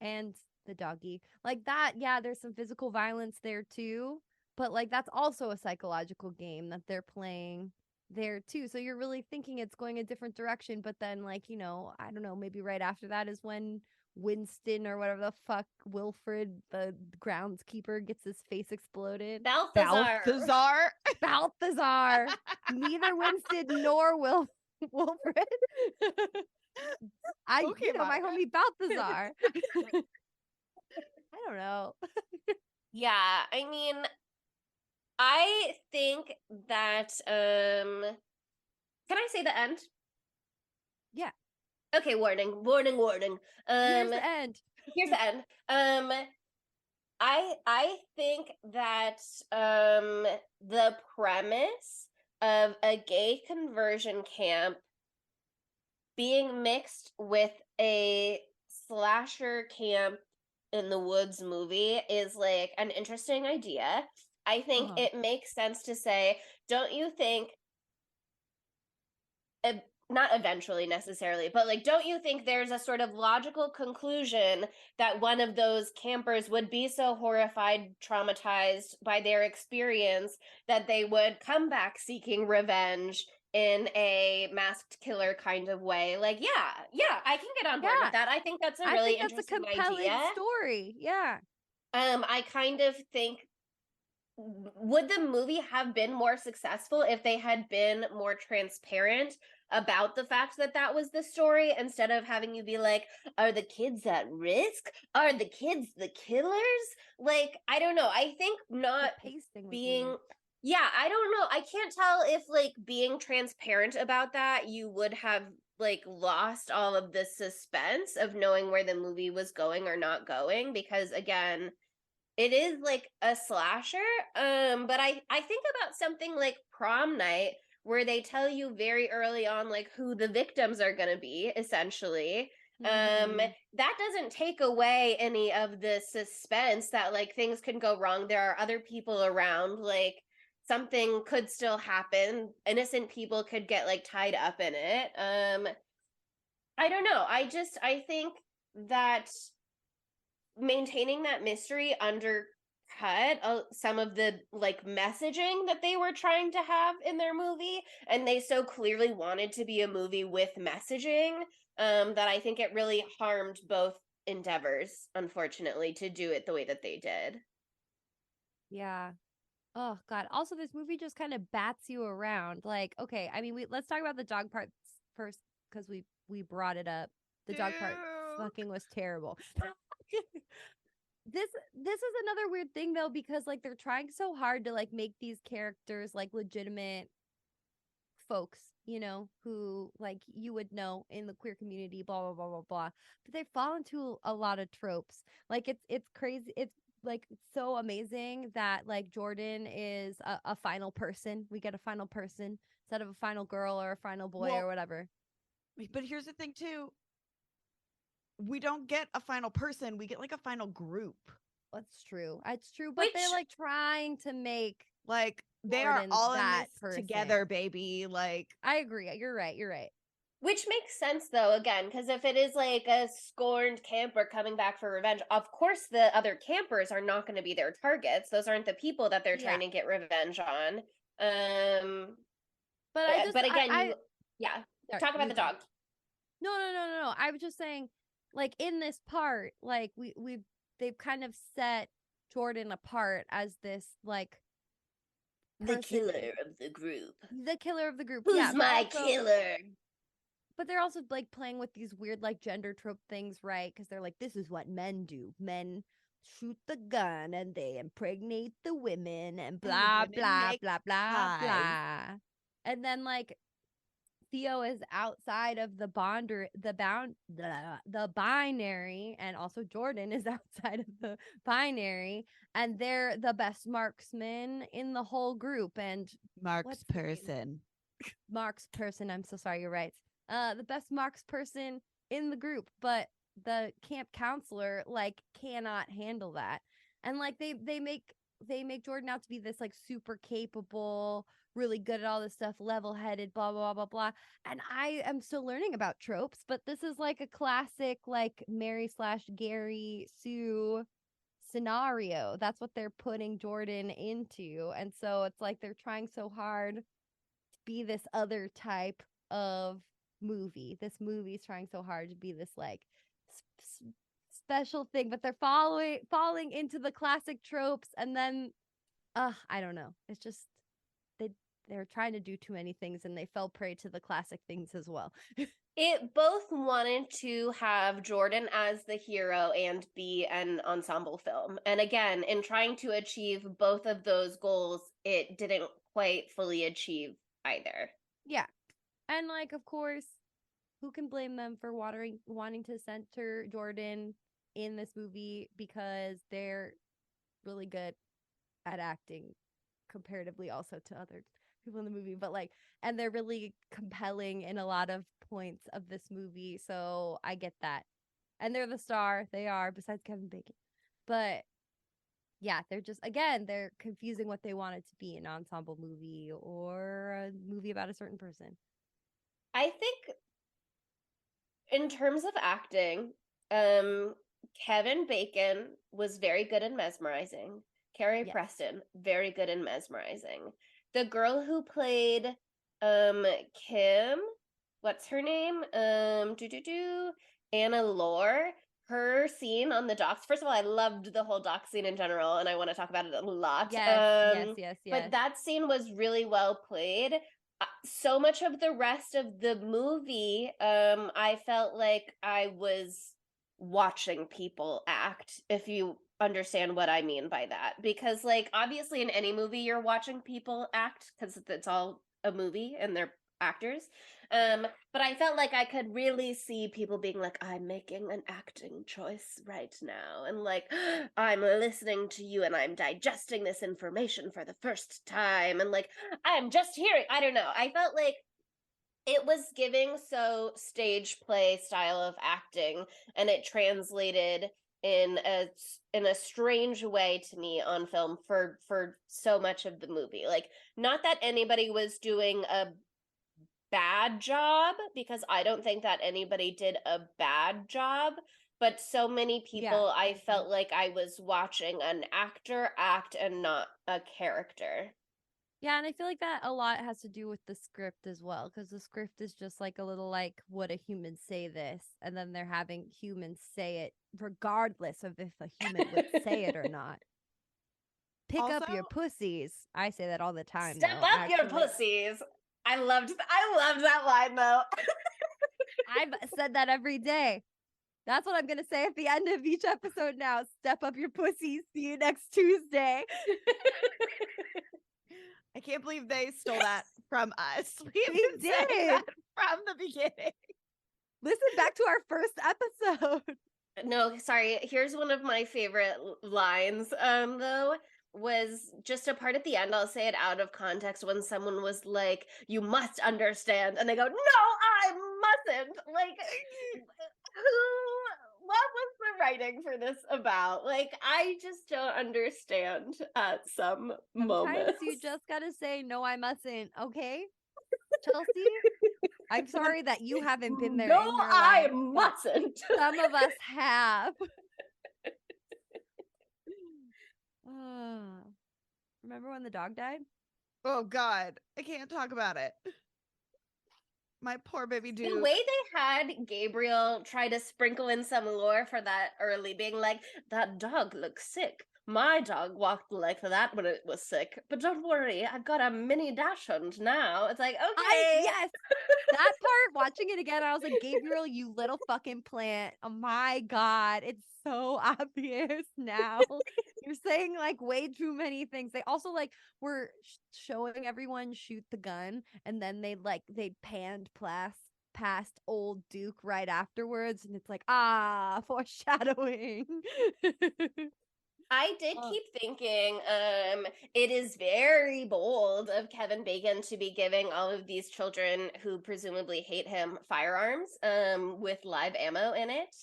[SPEAKER 3] and the doggy. Like that, yeah, there's some physical violence there too, but like that's also a psychological game that they're playing there too. So you're really thinking it's going a different direction, but then like, you know, I don't know, maybe right after that is when Winston or whatever the fuck Wilfred, the groundskeeper, gets his face exploded.
[SPEAKER 4] Balthazar.
[SPEAKER 3] Balthazar. Neither Winston nor Wilfred.
[SPEAKER 2] Okay,
[SPEAKER 3] you know, my
[SPEAKER 2] Monica.
[SPEAKER 3] homie Balthazar. I don't know.
[SPEAKER 4] Yeah, I mean, I think that can I say the end?
[SPEAKER 3] Yeah.
[SPEAKER 4] Okay, warning, warning, warning.
[SPEAKER 3] Here's the end.
[SPEAKER 4] Here's the end. I think that the premise of a gay conversion camp being mixed with a slasher camp in the woods movie is like an interesting idea. I think it makes sense to say, don't you think not eventually necessarily, but like, don't you think there's a sort of logical conclusion that one of those campers would be so horrified, traumatized by their experience that they would come back seeking revenge in a masked killer kind of way? Like, yeah, I can get on board with that. I think that's a really interesting
[SPEAKER 3] compelling
[SPEAKER 4] idea.
[SPEAKER 3] story. Yeah.
[SPEAKER 4] I kind of think, would the movie have been more successful if they had been more transparent about the fact that that was the story, instead of having you be like, are the kids at risk? Are the kids the killers? Like, I don't know. I think not being weird. Yeah, I don't know. I can't tell if like being transparent about that, you would have like lost all of the suspense of knowing where the movie was going or not going, because again, it is like a slasher. But I think about something like Prom Night, where they tell you very early on like who the victims are going to be, essentially. That doesn't take away any of the suspense that like things can go wrong, there are other people around, like something could still happen, innocent people could get like tied up in it. I don't know, I think that maintaining that mystery undercut some of the like messaging that they were trying to have in their movie, and they so clearly wanted to be a movie with messaging, that I think it really harmed both endeavors, unfortunately, to do it the way that they did.
[SPEAKER 3] Yeah. Oh God. Also, this movie just kind of bats you around. Like, okay, I mean, let's talk about the dog parts first, because we brought it up. The dog part fucking was terrible. This is another weird thing though, because like they're trying so hard to like make these characters like legitimate folks, you know, who like you would know in the queer community, blah blah blah blah blah. But they fall into a lot of tropes. Like it's crazy. It's like so amazing that like Jordan is a final person. We get a final person instead of a final girl or a final boy or whatever.
[SPEAKER 2] But here's the thing too. We don't get a final person. We get like a final group.
[SPEAKER 3] That's true. It's true. But they're like trying to make
[SPEAKER 2] like they
[SPEAKER 3] Jordan
[SPEAKER 2] are all in
[SPEAKER 3] that
[SPEAKER 2] this
[SPEAKER 3] person
[SPEAKER 2] together, baby. Like,
[SPEAKER 3] I agree. You're right.
[SPEAKER 4] Which makes sense though, again, because if it is like a scorned camper coming back for revenge, of course the other campers are not going to be their targets. Those aren't the people that they're trying to get revenge on.
[SPEAKER 3] But I
[SPEAKER 4] but again, yeah.
[SPEAKER 3] Sorry,
[SPEAKER 4] Talk about
[SPEAKER 3] you
[SPEAKER 4] the
[SPEAKER 3] go.
[SPEAKER 4] dog.
[SPEAKER 3] No. I was just saying, like, in this part, like they've kind of set Jordan apart as this like
[SPEAKER 4] The
[SPEAKER 3] person,
[SPEAKER 4] killer of the group.
[SPEAKER 3] the killer of the group.
[SPEAKER 4] Who's
[SPEAKER 3] yeah,
[SPEAKER 4] my killer?
[SPEAKER 3] But they're also like playing with these weird like gender trope things, right? Because they're like, this is what men do. Men shoot the gun and they impregnate the women and blah
[SPEAKER 2] women
[SPEAKER 3] blah
[SPEAKER 2] make
[SPEAKER 3] blah blah
[SPEAKER 2] pies.
[SPEAKER 3] blah. And then like Theo is outside of the binary, and also Jordan is outside of the binary, and they're the best marksmen in the whole group. And
[SPEAKER 2] Mark's person.
[SPEAKER 3] Mark's person. I'm so sorry. You're right. The best Mark's person in the group, but the camp counselor like cannot handle that. And like they make Jordan out to be this like super capable, really good at all this stuff, level-headed, blah blah blah blah. And I am still learning about tropes, but this is like a classic like Mary/Gary Sue scenario. That's what they're putting Jordan into. And so it's like they're trying so hard to be this other type of movie. This movie is trying so hard to be this like special thing, but they're falling into the classic tropes, and then I don't know. It's just they're trying to do too many things, and they fell prey to the classic things as well.
[SPEAKER 4] It both wanted to have Jordan as the hero and be an ensemble film. And again, in trying to achieve both of those goals, it didn't quite fully achieve either.
[SPEAKER 3] Yeah. And like, of course, who can blame them for wanting to center Jordan in this movie, because they're really good at acting comparatively also to other people in the movie, but like, and they're really compelling in a lot of points of this movie, so I get that. And they're the star, they are, besides Kevin Bacon. But yeah, they're just, again, they're confusing what they want it to be, an ensemble movie or a movie about a certain person.
[SPEAKER 4] I think in terms of acting, Kevin Bacon was very good in Mesmerizing. Carrie
[SPEAKER 3] Yes.
[SPEAKER 4] Preston, very good in Mesmerizing. The girl who played Kim, what's her name? Anna Lore. Her scene on the docks. First of all, I loved the whole dock scene in general, and I want to talk about it a lot.
[SPEAKER 3] Yes.
[SPEAKER 4] But that scene was really well played. So much of the rest of the movie, I felt like I was watching people act, if you understand what I mean by that. Because, like, obviously in any movie you're watching people act because it's all a movie and they're actors. But I felt like I could really see people being like, I'm making an acting choice right now. And like, I'm listening to you and I'm digesting this information for the first time. And like, I'm just hearing, I don't know. I felt like it was giving so stage play style of acting, and it translated in a strange way to me on film for so much of the movie. Like, not that anybody was doing a bad job, because I don't think that anybody did a bad job, but so many people, I felt like I was watching an actor act and not a character.
[SPEAKER 3] Yeah, and I feel like that a lot has to do with the script as well, because the script is just like a little like, would a human say this? And then they're having humans say it regardless of if a human would say it or not. Pick up your pussies. I say that all the time.
[SPEAKER 4] Step
[SPEAKER 3] though,
[SPEAKER 4] up your pussies. I loved that line though.
[SPEAKER 3] I've said that every day. That's what I'm going to say at the end of each episode now. Step up your pussies. See you next Tuesday.
[SPEAKER 2] I can't believe they stole that from us. We
[SPEAKER 3] did
[SPEAKER 2] that from the beginning.
[SPEAKER 3] Listen back to our first episode.
[SPEAKER 4] No, sorry. Here's one of my favorite lines, though, was just a part at the end. I'll say it out of context, when someone was like, you must understand. And they go, no, I mustn't. Like, what was the writing for this about? Like, I just don't understand at some moments.
[SPEAKER 3] Sometimes you just gotta say, no, I mustn't. Okay, Chelsea? I'm sorry that you haven't been there.
[SPEAKER 4] No,
[SPEAKER 3] in your
[SPEAKER 4] I
[SPEAKER 3] life,
[SPEAKER 4] mustn't.
[SPEAKER 3] Some of us have. Remember when the dog died?
[SPEAKER 2] Oh God, I can't talk about it. My poor baby
[SPEAKER 4] The
[SPEAKER 2] Duke.
[SPEAKER 4] way they had Gabriel try to sprinkle in some lore for that early, being like, that dog looks sick. My dog walked like that when it was sick. But don't worry, I've got a mini dachshund now. It's like, okay.
[SPEAKER 3] Yes. That part, watching it again, I was like, Gabriel, you little fucking plant. Oh my God. It's so obvious now. You're saying like way too many things. They also like were showing everyone shoot the gun, and then they panned past old Duke right afterwards, and it's like, foreshadowing.
[SPEAKER 4] I did keep thinking, it is very bold of Kevin Bacon to be giving all of these children who presumably hate him firearms, with live ammo in it.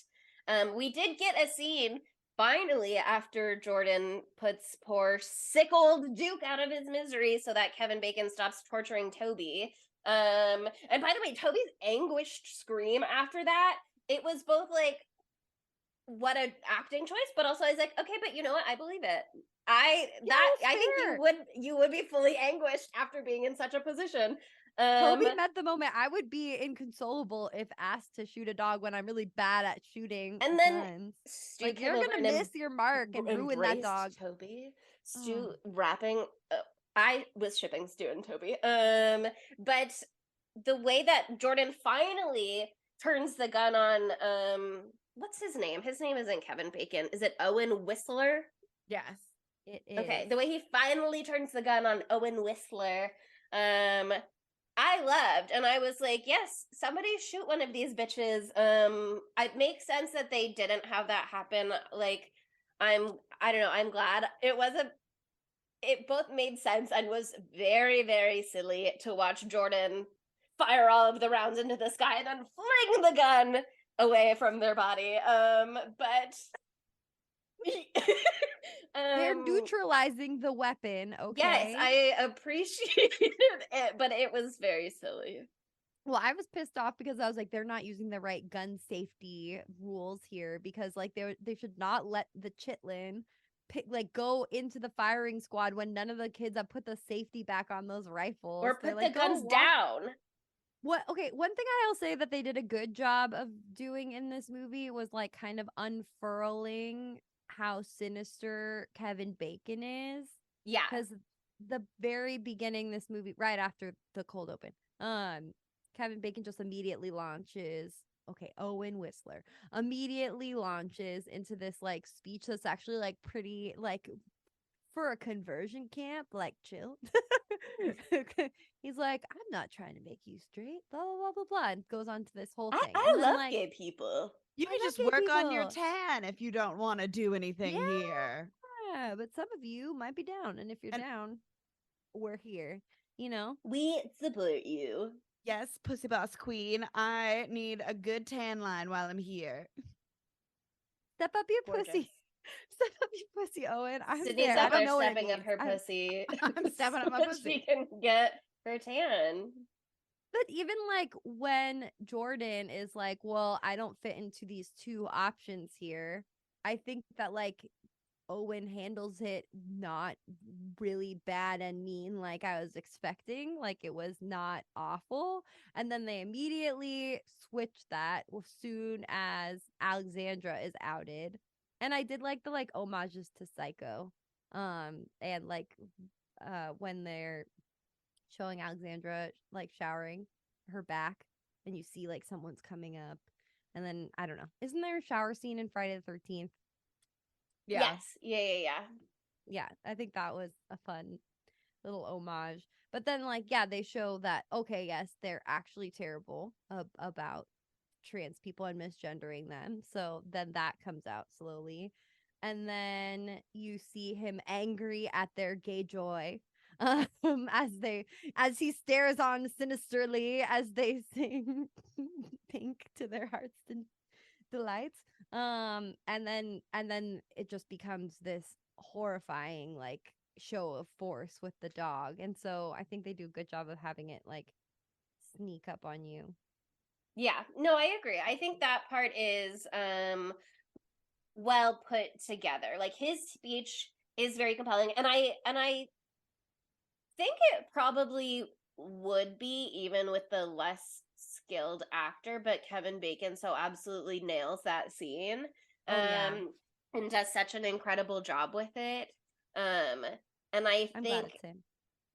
[SPEAKER 4] We did get a scene finally after Jordan puts poor sick old Duke out of his misery so that Kevin Bacon stops torturing Toby. And by the way, Toby's anguished scream after that, it was both like, what an acting choice, but also I was like, okay, but you know what? I believe it. I think you would be fully anguished after being in such a position.
[SPEAKER 3] Toby met the moment. I would be inconsolable if asked to shoot a dog when I'm really bad at shooting
[SPEAKER 4] and then
[SPEAKER 3] guns.
[SPEAKER 4] Stu
[SPEAKER 3] Like,
[SPEAKER 4] came
[SPEAKER 3] you're
[SPEAKER 4] over
[SPEAKER 3] gonna
[SPEAKER 4] and
[SPEAKER 3] miss your mark and ruin that
[SPEAKER 4] embraced
[SPEAKER 3] dog.
[SPEAKER 4] Toby. Stu rapping. I was shipping Stu and Toby. But the way that Jordan finally turns the gun on, what's his name? His name isn't Kevin Bacon. Is it Owen Whistler?
[SPEAKER 2] Yes.
[SPEAKER 3] It is.
[SPEAKER 4] Okay, the way he finally turns the gun on Owen Whistler, I loved, and I was like, yes, somebody shoot one of these bitches. It makes sense that they didn't have that happen. Like, I don't know, I'm glad it both made sense and was very, very silly to watch Jordan fire all of the rounds into the sky and then fling the gun away from their body. But
[SPEAKER 3] They're neutralizing the weapon, okay?
[SPEAKER 4] Yes, I appreciated it, but it was very silly.
[SPEAKER 3] Well, I was pissed off because I was like, they're not using the right gun safety rules here, because like they should not let the chitlin go into the firing squad when none of the kids have put the safety back on those rifles.
[SPEAKER 4] Or put
[SPEAKER 3] They're
[SPEAKER 4] the guns down.
[SPEAKER 3] What? Okay, one thing I'll say that they did a good job of doing in this movie was like kind of unfurling how sinister Kevin Bacon is.
[SPEAKER 4] Yeah.
[SPEAKER 3] Because the very beginning, this movie, right after the cold open, Kevin Bacon just immediately launches. Okay, Owen Whistler immediately launches into this like speech that's actually like pretty like for a conversion camp, like chill. He's like, I'm not trying to make you straight, blah blah blah blah blah, and goes on to this whole thing.
[SPEAKER 4] I
[SPEAKER 3] And then,
[SPEAKER 4] love
[SPEAKER 3] like,
[SPEAKER 4] gay people.
[SPEAKER 2] You can just work on your tan if you don't want to do anything here.
[SPEAKER 3] Yeah, but some of you might be down, and if you're down, we're here. You know,
[SPEAKER 4] we support you.
[SPEAKER 2] Yes, Pussy Boss Queen. I need a good tan line while I'm here.
[SPEAKER 3] Step up your pussy. Step up your pussy, Owen. I'm
[SPEAKER 4] Sydney's
[SPEAKER 3] there.
[SPEAKER 4] out there stepping up her pussy.
[SPEAKER 2] I'm stepping up my pussy.
[SPEAKER 4] She can get her tan.
[SPEAKER 3] But even like when Jordan is like, well, I don't fit into these two options here, I think that like Owen handles it not really bad and mean like I was expecting. Like, it was not awful. And then they immediately switch that soon as Alexandra is outed. And I did like the like homages to Psycho. And like when they're showing Alexandra like showering her back, and you see like someone's coming up, and then I don't know, isn't there a shower scene in Friday the 13th?
[SPEAKER 4] Yeah. Yes.
[SPEAKER 3] Yeah, I think that was a fun little homage. But then like, yeah, they show that, okay, yes, they're actually terrible about trans people and misgendering them. So then that comes out slowly, and then you see him angry at their gay joy, as he stares on sinisterly as they sing Pink to their hearts delights. And then it just becomes this horrifying like show of force with the dog. And so I think they do a good job of having it like sneak up on you.
[SPEAKER 4] Yeah, no, I agree. I think that part is well put together. Like, his speech is very compelling, and I think it probably would be even with the less skilled actor, but Kevin Bacon so absolutely nails that scene.
[SPEAKER 3] Oh, yeah.
[SPEAKER 4] And does such an incredible job with it. And I
[SPEAKER 3] I'm glad
[SPEAKER 4] think,
[SPEAKER 3] it's him.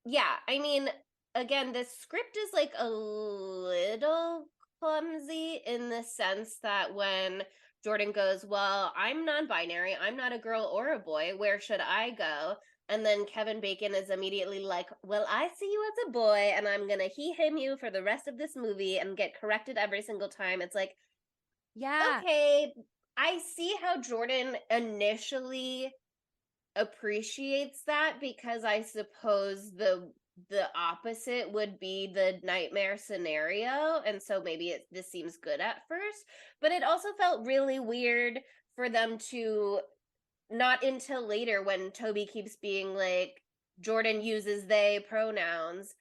[SPEAKER 4] yeah, I mean, again, the script is like a little clumsy in the sense that when Jordan goes, well, I'm non-binary, I'm not a girl or a boy, where should I go? And then Kevin Bacon is immediately like, well, I see you as a boy, and I'm gonna he him you for the rest of this movie and get corrected every single time. It's like,
[SPEAKER 3] Yeah.
[SPEAKER 4] okay, I see how Jordan initially appreciates that, because I suppose the opposite would be the nightmare scenario, and so maybe this seems good at first, but it also felt really weird for them to, not until later when Toby keeps being like, Jordan uses they pronouns,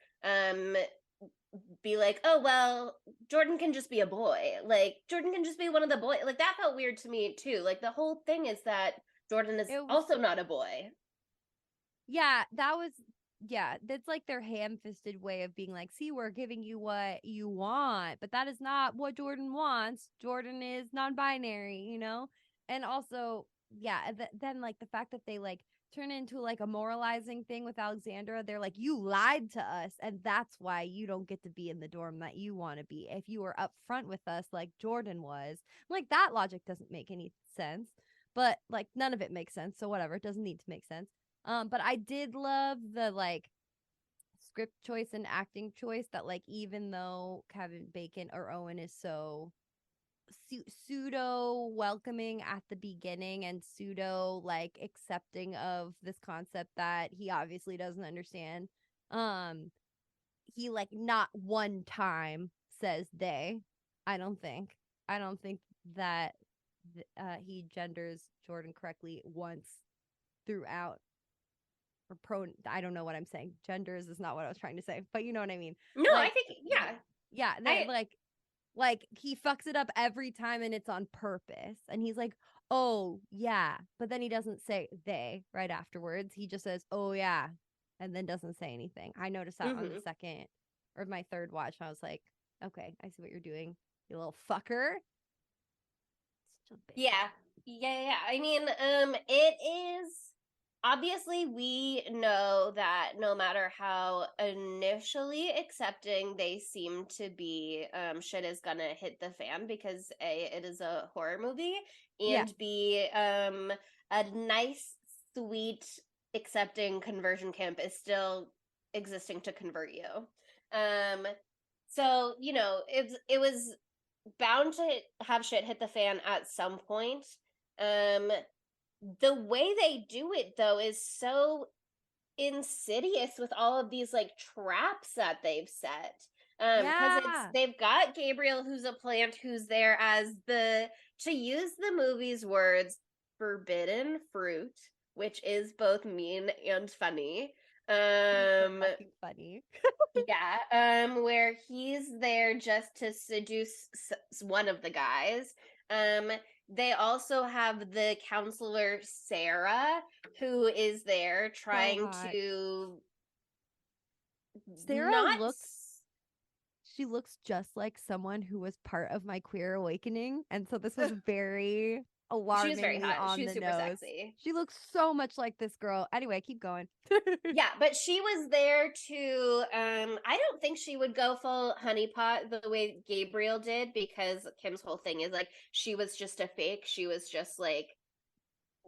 [SPEAKER 4] be like, oh well, Jordan can just be a boy, like Jordan can just be one of the boys. Like that felt weird to me too. Like the whole thing is that Jordan is
[SPEAKER 3] It was,
[SPEAKER 4] also not a boy.
[SPEAKER 3] yeah, that was, yeah, that's like their ham-fisted way of being like, see, we're giving you what you want, but that is not what Jordan wants. Jordan is non-binary, you know? And also, yeah, then like the fact that they like turn into like a moralizing thing with Alexandra, they're like, you lied to us, and that's why you don't get to be in the dorm that you want to be. If you were upfront with us like Jordan was, like that logic doesn't make any sense. But like none of it makes sense, so whatever, it doesn't need to make sense. But I did love the like script choice and acting choice that like even though Kevin Bacon or Owen is so pseudo welcoming at the beginning and pseudo like accepting of this concept that he obviously doesn't understand, um he like not one time says they. I don't think that he genders Jordan correctly once throughout, or pro, I don't know what I'm saying. Genders is not what I was trying to say, but you know what I mean.
[SPEAKER 4] No, I
[SPEAKER 3] Like,
[SPEAKER 4] think, yeah.
[SPEAKER 3] yeah,
[SPEAKER 4] I
[SPEAKER 3] like he fucks it up every time and it's on purpose. And he's like, "Oh, yeah." But then he doesn't say they right afterwards. He just says, "Oh, yeah." And then doesn't say anything. I noticed that on the second or my third watch. I was like, "Okay, I see what you're doing, you little fucker." Such a bitch.
[SPEAKER 4] Yeah. Yeah. I mean, it is obviously we know that no matter how initially accepting they seem to be, shit is gonna hit the fan because A, it is a horror movie,
[SPEAKER 3] Yeah.
[SPEAKER 4] and B, a nice, sweet, accepting conversion camp is still existing to convert you. So, you know, it was bound to have shit hit the fan at some point. Um, the way they do it though is so insidious with all of these like traps that they've set. Because
[SPEAKER 3] Yeah.
[SPEAKER 4] they've got Gabriel, who's a plant, who's there as the, to use the movie's words, forbidden fruit, which is both mean and funny.
[SPEAKER 3] So fucking funny.
[SPEAKER 4] Yeah, where he's there just to seduce one of the guys. Um, they also have the counselor Sarah, who is there
[SPEAKER 3] So
[SPEAKER 4] trying
[SPEAKER 3] hot.
[SPEAKER 4] to
[SPEAKER 3] Sarah
[SPEAKER 4] not.
[SPEAKER 3] she looks just like someone who was part of my queer awakening. And so this was very
[SPEAKER 4] She was very
[SPEAKER 3] alarmingly
[SPEAKER 4] hot.
[SPEAKER 3] on
[SPEAKER 4] She was
[SPEAKER 3] the
[SPEAKER 4] super
[SPEAKER 3] nose.
[SPEAKER 4] sexy.
[SPEAKER 3] She looks so much like this girl. Anyway, keep going.
[SPEAKER 4] Yeah, but she was there to, I don't think she would go full honeypot the way Gabriel did, because Kim's whole thing is like she was just a fake. She was just like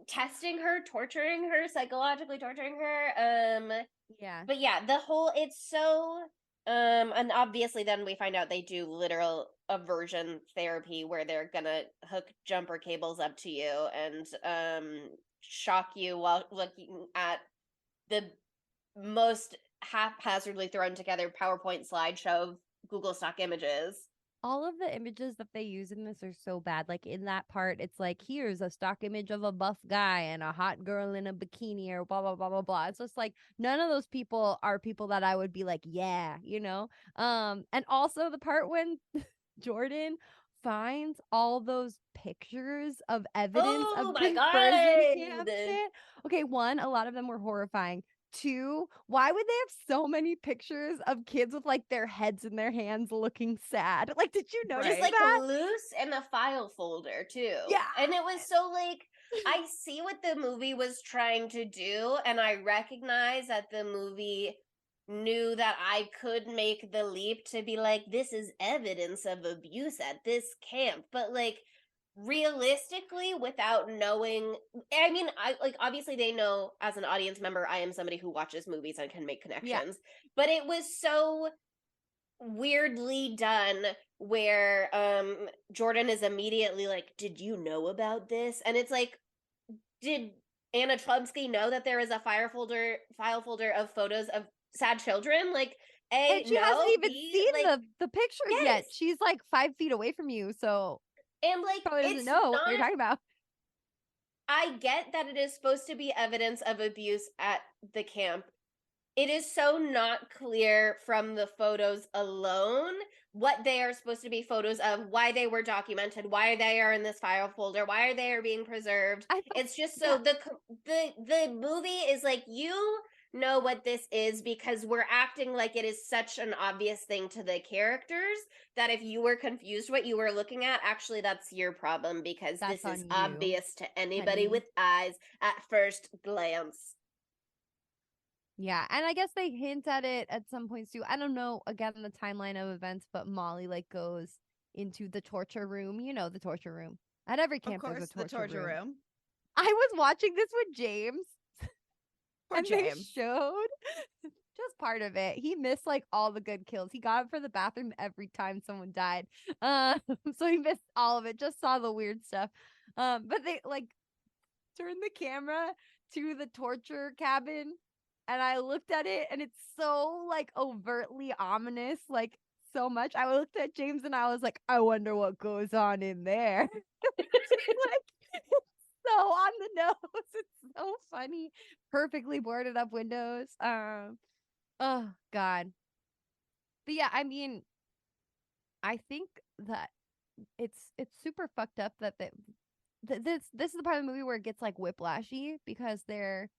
[SPEAKER 4] testing her, torturing her, psychologically torturing her.
[SPEAKER 3] Yeah.
[SPEAKER 4] But yeah, the whole, it's so, and obviously then we find out they do literal aversion therapy where they're gonna hook jumper cables up to you and shock you while looking at the most haphazardly thrown together PowerPoint slideshow of Google stock images.
[SPEAKER 3] All of the images that they use in this are so bad. Like in that part, it's like, here's a stock image of a buff guy and a hot girl in a bikini or blah, blah, blah, blah, blah. It's just like none of those people are people that I would be like, yeah, you know? And also the part when Jordan finds all those pictures of evidence
[SPEAKER 4] Oh
[SPEAKER 3] of
[SPEAKER 4] my
[SPEAKER 3] conversion camp
[SPEAKER 4] god!
[SPEAKER 3] shit. Okay, one, a lot of them were horrifying. Two, why would they have so many pictures of kids with like their heads in their hands looking sad? Like, did you notice
[SPEAKER 4] Just like
[SPEAKER 3] that?
[SPEAKER 4] loose in the file folder too.
[SPEAKER 3] Yeah.
[SPEAKER 4] And it was so like, I see what the movie was trying to do, and I recognize that the movie knew that I could make the leap to be like, this is evidence of abuse at this camp. But like, realistically, without knowing, I mean, I like, obviously they know as an audience member I am somebody who watches movies and can make connections, but it was so weirdly done where Jordan is immediately like, did you know about this? And it's like, did Anna Chlumsky know that there is a file folder of photos of sad children? Like,
[SPEAKER 3] And she hasn't even
[SPEAKER 4] B,
[SPEAKER 3] seen
[SPEAKER 4] like,
[SPEAKER 3] the pictures
[SPEAKER 4] yes.
[SPEAKER 3] yet. She's like 5 feet away from you, so
[SPEAKER 4] And like,
[SPEAKER 3] probably doesn't
[SPEAKER 4] it's
[SPEAKER 3] know
[SPEAKER 4] not,
[SPEAKER 3] what you're talking about.
[SPEAKER 4] I get that it is supposed to be evidence of abuse at the camp. It is so not clear from the photos alone what they are supposed to be photos of, why they were documented, why they are in this file folder, why they are being preserved. It's just so the movie is like, you know what this is because we're acting like it is such an obvious thing to the characters that if you were confused what you were looking at, actually that's your problem because
[SPEAKER 3] That's
[SPEAKER 4] this is
[SPEAKER 3] on you,
[SPEAKER 4] obvious to anybody
[SPEAKER 3] honey.
[SPEAKER 4] with eyes at first glance.
[SPEAKER 3] Yeah, and I guess they hint at it at some points too. I don't know, again, the timeline of events, but Molly like goes into the torture room. You know, the torture room. At every camp,
[SPEAKER 2] Of
[SPEAKER 3] there's
[SPEAKER 2] course,
[SPEAKER 3] a torture room.
[SPEAKER 2] room.
[SPEAKER 3] I was watching this with James,
[SPEAKER 2] Poor
[SPEAKER 3] and
[SPEAKER 2] James.
[SPEAKER 3] they showed just part of it. He missed like all the good kills. He got up for the bathroom every time someone died. So he missed all of it. Just saw the weird stuff. But they like turned the camera to the torture cabin, and I looked at it, and it's so like overtly ominous, like so much. I looked at James and I was like, I wonder what goes on in there. Like, it's so on the nose. It's so funny. Perfectly boarded up windows. Oh God. But yeah, I mean, I think that it's super fucked up that this is the part of the movie where it gets like whiplashy because they're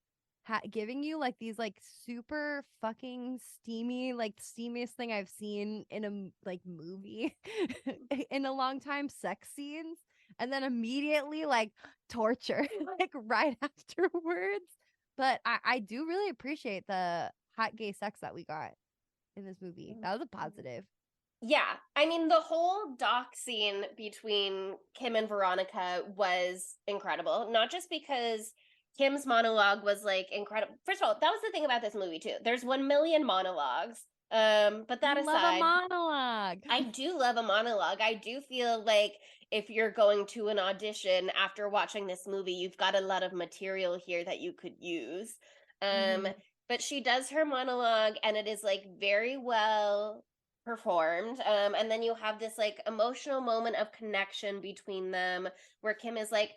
[SPEAKER 3] giving you like these like super fucking steamy, like steamiest thing I've seen in a like movie in a long time, sex scenes, and then immediately like torture like right afterwards. But I do really appreciate the hot gay sex that we got in this movie. That was a positive.
[SPEAKER 4] Yeah, I mean, the whole dock scene between Kim and Veronica was incredible. Not just because Kim's monologue was like incredible. First of all, that was the thing about this movie too. There's 1 million monologues. But that
[SPEAKER 3] Love
[SPEAKER 4] aside,
[SPEAKER 3] a monologue.
[SPEAKER 4] I do love a monologue. I do feel like if you're going to an audition after watching this movie, you've got a lot of material here that you could use. But she does her monologue and it is like very well performed. And then you have this like emotional moment of connection between them where Kim is like,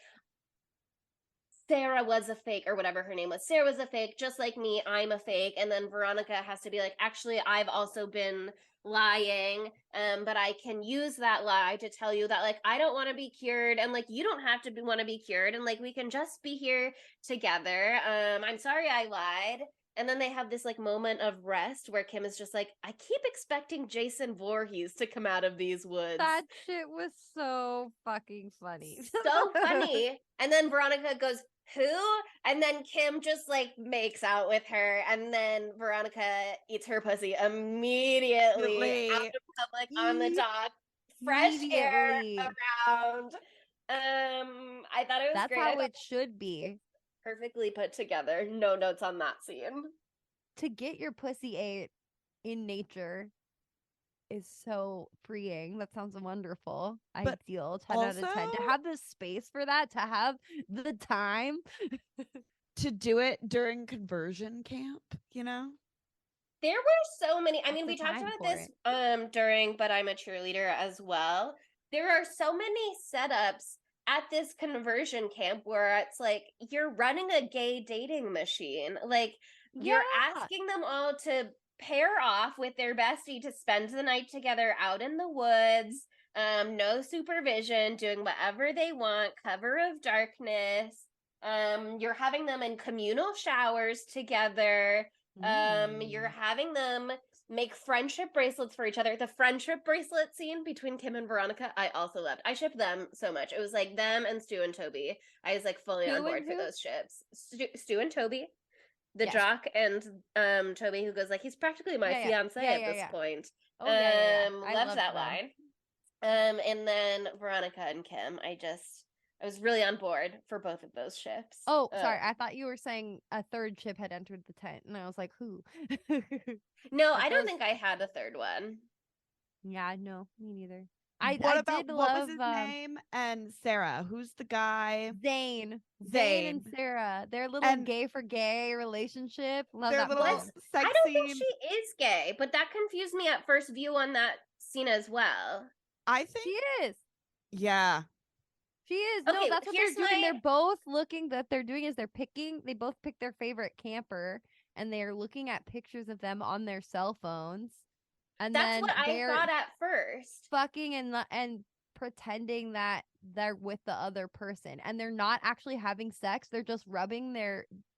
[SPEAKER 4] Sarah was a fake or whatever her name was. Sarah was a fake, just like me. I'm a fake. And then Veronica has to be like, actually, I've also been lying. But I can use that lie to tell you that like I don't want to be cured, and like you don't have to want to be cured, and like we can just be here together. I'm sorry I lied. And then they have this like moment of rest where Kim is just like, I keep expecting Jason Voorhees to come out of these woods.
[SPEAKER 3] That shit was so fucking funny.
[SPEAKER 4] So funny. And then Veronica goes, who? And then Kim just like makes out with her, and then Veronica eats her pussy immediately out of public on the dock. Fresh air around. I thought it was
[SPEAKER 3] That's
[SPEAKER 4] great.
[SPEAKER 3] how it should be.
[SPEAKER 4] Perfectly put together. No notes on that scene.
[SPEAKER 3] To get your pussy ate in nature is so freeing. That sounds wonderful.
[SPEAKER 2] But
[SPEAKER 3] ideal. 10 out of 10. To have the space for that, to have the time
[SPEAKER 2] to do it during conversion camp, you know?
[SPEAKER 4] There were so many. I mean,
[SPEAKER 3] the
[SPEAKER 4] we talked
[SPEAKER 3] time
[SPEAKER 4] about
[SPEAKER 3] for
[SPEAKER 4] this during But I'm a Cheerleader as well. There are so many setups at this conversion camp where it's like you're running a gay dating machine. Like you're asking them all to pair off with their bestie to spend the night together out in the woods. No supervision, doing whatever they want, cover of darkness. You're having them in communal showers together. You're having them make friendship bracelets for each other. The friendship bracelet scene between Kim and Veronica, I also loved. I shipped them so much. It was like them and Stu and Toby. I was like fully on board for those ships. Stu and Toby, the jock, and Toby, who goes like, he's practically my fiance at this point.
[SPEAKER 3] Oh yeah. I
[SPEAKER 4] Loved
[SPEAKER 3] loved
[SPEAKER 4] that
[SPEAKER 3] them.
[SPEAKER 4] line. And then Veronica and Kim, I was really on board for both of those ships.
[SPEAKER 3] Oh, sorry. I thought you were saying a third ship had entered the tent, and I was like, who?
[SPEAKER 4] No, I don't think I had a third one.
[SPEAKER 3] Yeah, no, me neither.
[SPEAKER 2] What was his name? And Sarah, who's the guy?
[SPEAKER 3] Zane and Sarah. Their little gay for gay relationship. Love that
[SPEAKER 2] little
[SPEAKER 3] sex
[SPEAKER 4] I don't think she is gay, but that confused me at first view on that scene as well.
[SPEAKER 2] I think
[SPEAKER 3] she is.
[SPEAKER 2] Yeah.
[SPEAKER 3] She is.
[SPEAKER 4] Okay,
[SPEAKER 3] no, that's what they're doing. They're both looking. That they're doing is they both pick their favorite camper, and they're looking at pictures of them on their cell phones. And
[SPEAKER 4] that's what I thought at first.
[SPEAKER 3] Fucking and pretending that they're with the other person, and they're not actually having sex. They're just rubbing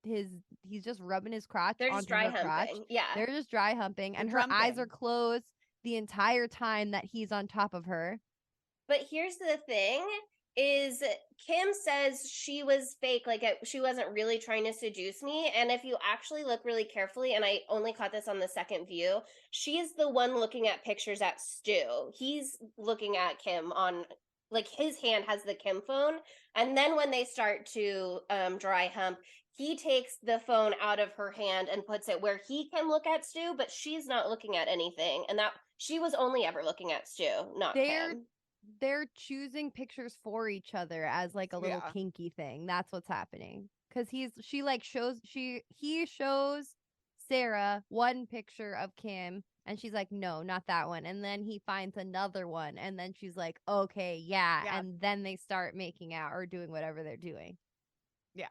[SPEAKER 3] he's just rubbing his crotch.
[SPEAKER 4] They're just dry humping.
[SPEAKER 3] Crotch.
[SPEAKER 4] Yeah,
[SPEAKER 3] they're just dry humping, and her eyes are closed the entire time that he's on top of her.
[SPEAKER 4] But here's the thing. Is Kim says she was fake, like she wasn't really trying to seduce me. And if you actually look really carefully, and I only caught this on the second view, she's the one looking at pictures at Stu. He's looking at Kim on, like, his hand has the Kim phone. And then when they start to dry hump, he takes the phone out of her hand and puts it where he can look at Stu, but she's not looking at anything. And that she was only ever looking at Stu, not Kim.
[SPEAKER 3] They're choosing pictures for each other as like a little kinky thing. That's what's happening. Because he shows Sarah one picture of Kim, and she's like, no, not that one. And then he finds another one, and then she's like, okay, yeah. And then they start making out or doing whatever they're doing. Yeah.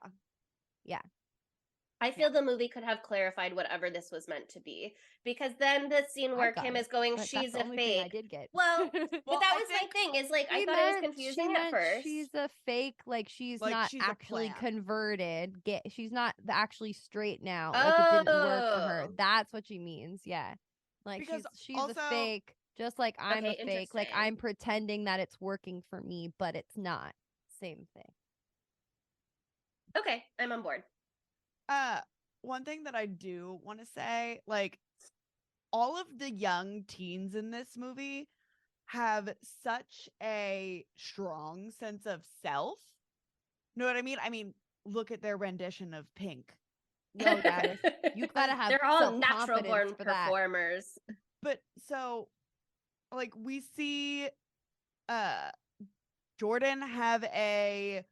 [SPEAKER 4] I feel the movie could have clarified whatever this was meant to be, because then the scene where Kim is going, she's a fake.
[SPEAKER 3] I did get.
[SPEAKER 4] Well, but that was my thing. Is like I thought it was confusing at first.
[SPEAKER 3] She's a fake, like she's not actually converted. She's not actually straight now. Like it didn't work for her. That's what she means. Yeah, like because she's also a fake, just like I'm a fake. Like I'm pretending that it's working for me, but it's not. Same thing.
[SPEAKER 4] Okay, I'm on board.
[SPEAKER 2] One thing that I do want to say, like, all of the young teens in this movie have such a strong sense of self. Know what I mean? I mean, look at their rendition of Pink.
[SPEAKER 3] No, guys, you gotta have.
[SPEAKER 4] They're all natural born performers.
[SPEAKER 2] But so, like, we see, Jordan have a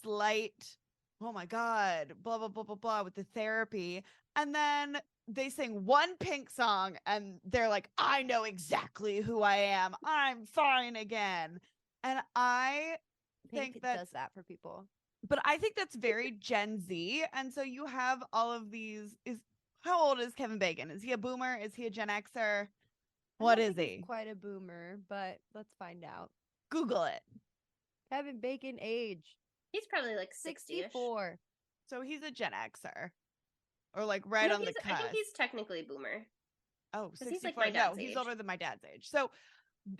[SPEAKER 2] slight, oh my God, blah, blah, blah, blah, blah, with the therapy. And then they sing one Pink song and they're like, I know exactly who I am. I'm fine again. And I think that
[SPEAKER 3] does that for people.
[SPEAKER 2] But I think that's very Gen Z. And so you have all of these. How old is Kevin Bacon? Is he a boomer? Is he a Gen Xer? What is he?
[SPEAKER 3] He's quite a boomer, but let's find out.
[SPEAKER 2] Google it.
[SPEAKER 3] Kevin Bacon age.
[SPEAKER 4] He's probably like 64.
[SPEAKER 2] So he's a Gen Xer. Or like right on the cusp.
[SPEAKER 4] I think he's technically a boomer.
[SPEAKER 2] Oh, 64.
[SPEAKER 4] He's like my dad's age.
[SPEAKER 2] He's older than my dad's age. So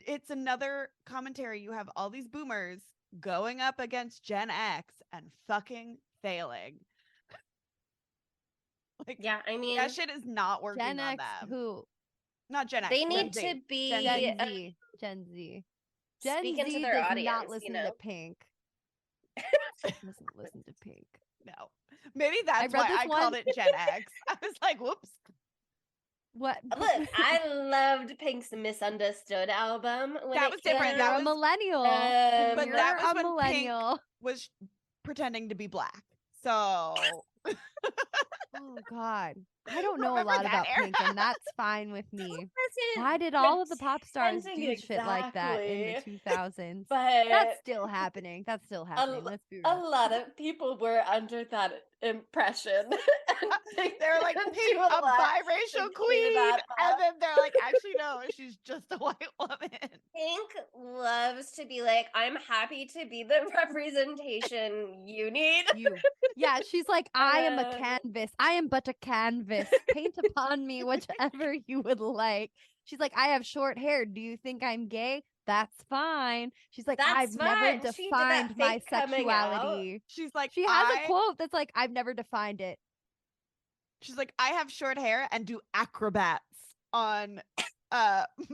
[SPEAKER 2] it's another commentary. You have all these boomers going up against Gen X and fucking failing. Like,
[SPEAKER 4] yeah, I mean,
[SPEAKER 2] that shit is not working
[SPEAKER 3] Gen
[SPEAKER 2] on
[SPEAKER 3] X,
[SPEAKER 2] them.
[SPEAKER 3] who?
[SPEAKER 2] Not Gen X.
[SPEAKER 4] They need to be
[SPEAKER 3] Gen Z.
[SPEAKER 4] Gen Z
[SPEAKER 3] does
[SPEAKER 4] their audience,
[SPEAKER 3] not listen to Pink. Doesn't listen to Pink.
[SPEAKER 2] No. Maybe that's why I called it Gen X. I was like, whoops.
[SPEAKER 3] What?
[SPEAKER 4] Look, I loved Pink's Misunderstood album.
[SPEAKER 2] That was different.
[SPEAKER 3] That was a millennial.
[SPEAKER 2] But that was when
[SPEAKER 3] millennial.
[SPEAKER 2] Pink was pretending to be black. So.
[SPEAKER 3] Oh God, I don't know a lot about Pink, and that's fine with me. Why did all of the pop stars do shit like that in the 2000s?
[SPEAKER 4] But
[SPEAKER 3] that's still happening. Let's be real.
[SPEAKER 4] A lot of people were under that impression.
[SPEAKER 2] They're like, Pink, a biracial queen, and then they're like, actually, no, she's just a white woman.
[SPEAKER 4] Pink loves to be like, I'm happy to be the representation you need.
[SPEAKER 3] Yeah, she's like, I am a
[SPEAKER 4] Um,
[SPEAKER 3] canvas. I am but a canvas. Paint upon me whichever you would like. She's like, I have short hair. Do you think I'm gay? That's fine. She's like, I've
[SPEAKER 4] That's
[SPEAKER 3] never
[SPEAKER 4] fine. She did that
[SPEAKER 3] defined my
[SPEAKER 4] fake coming out.
[SPEAKER 3] sexuality.
[SPEAKER 2] She's like,
[SPEAKER 3] She has a quote that's like, I've never defined it.
[SPEAKER 2] She's like, I have short hair and do acrobats on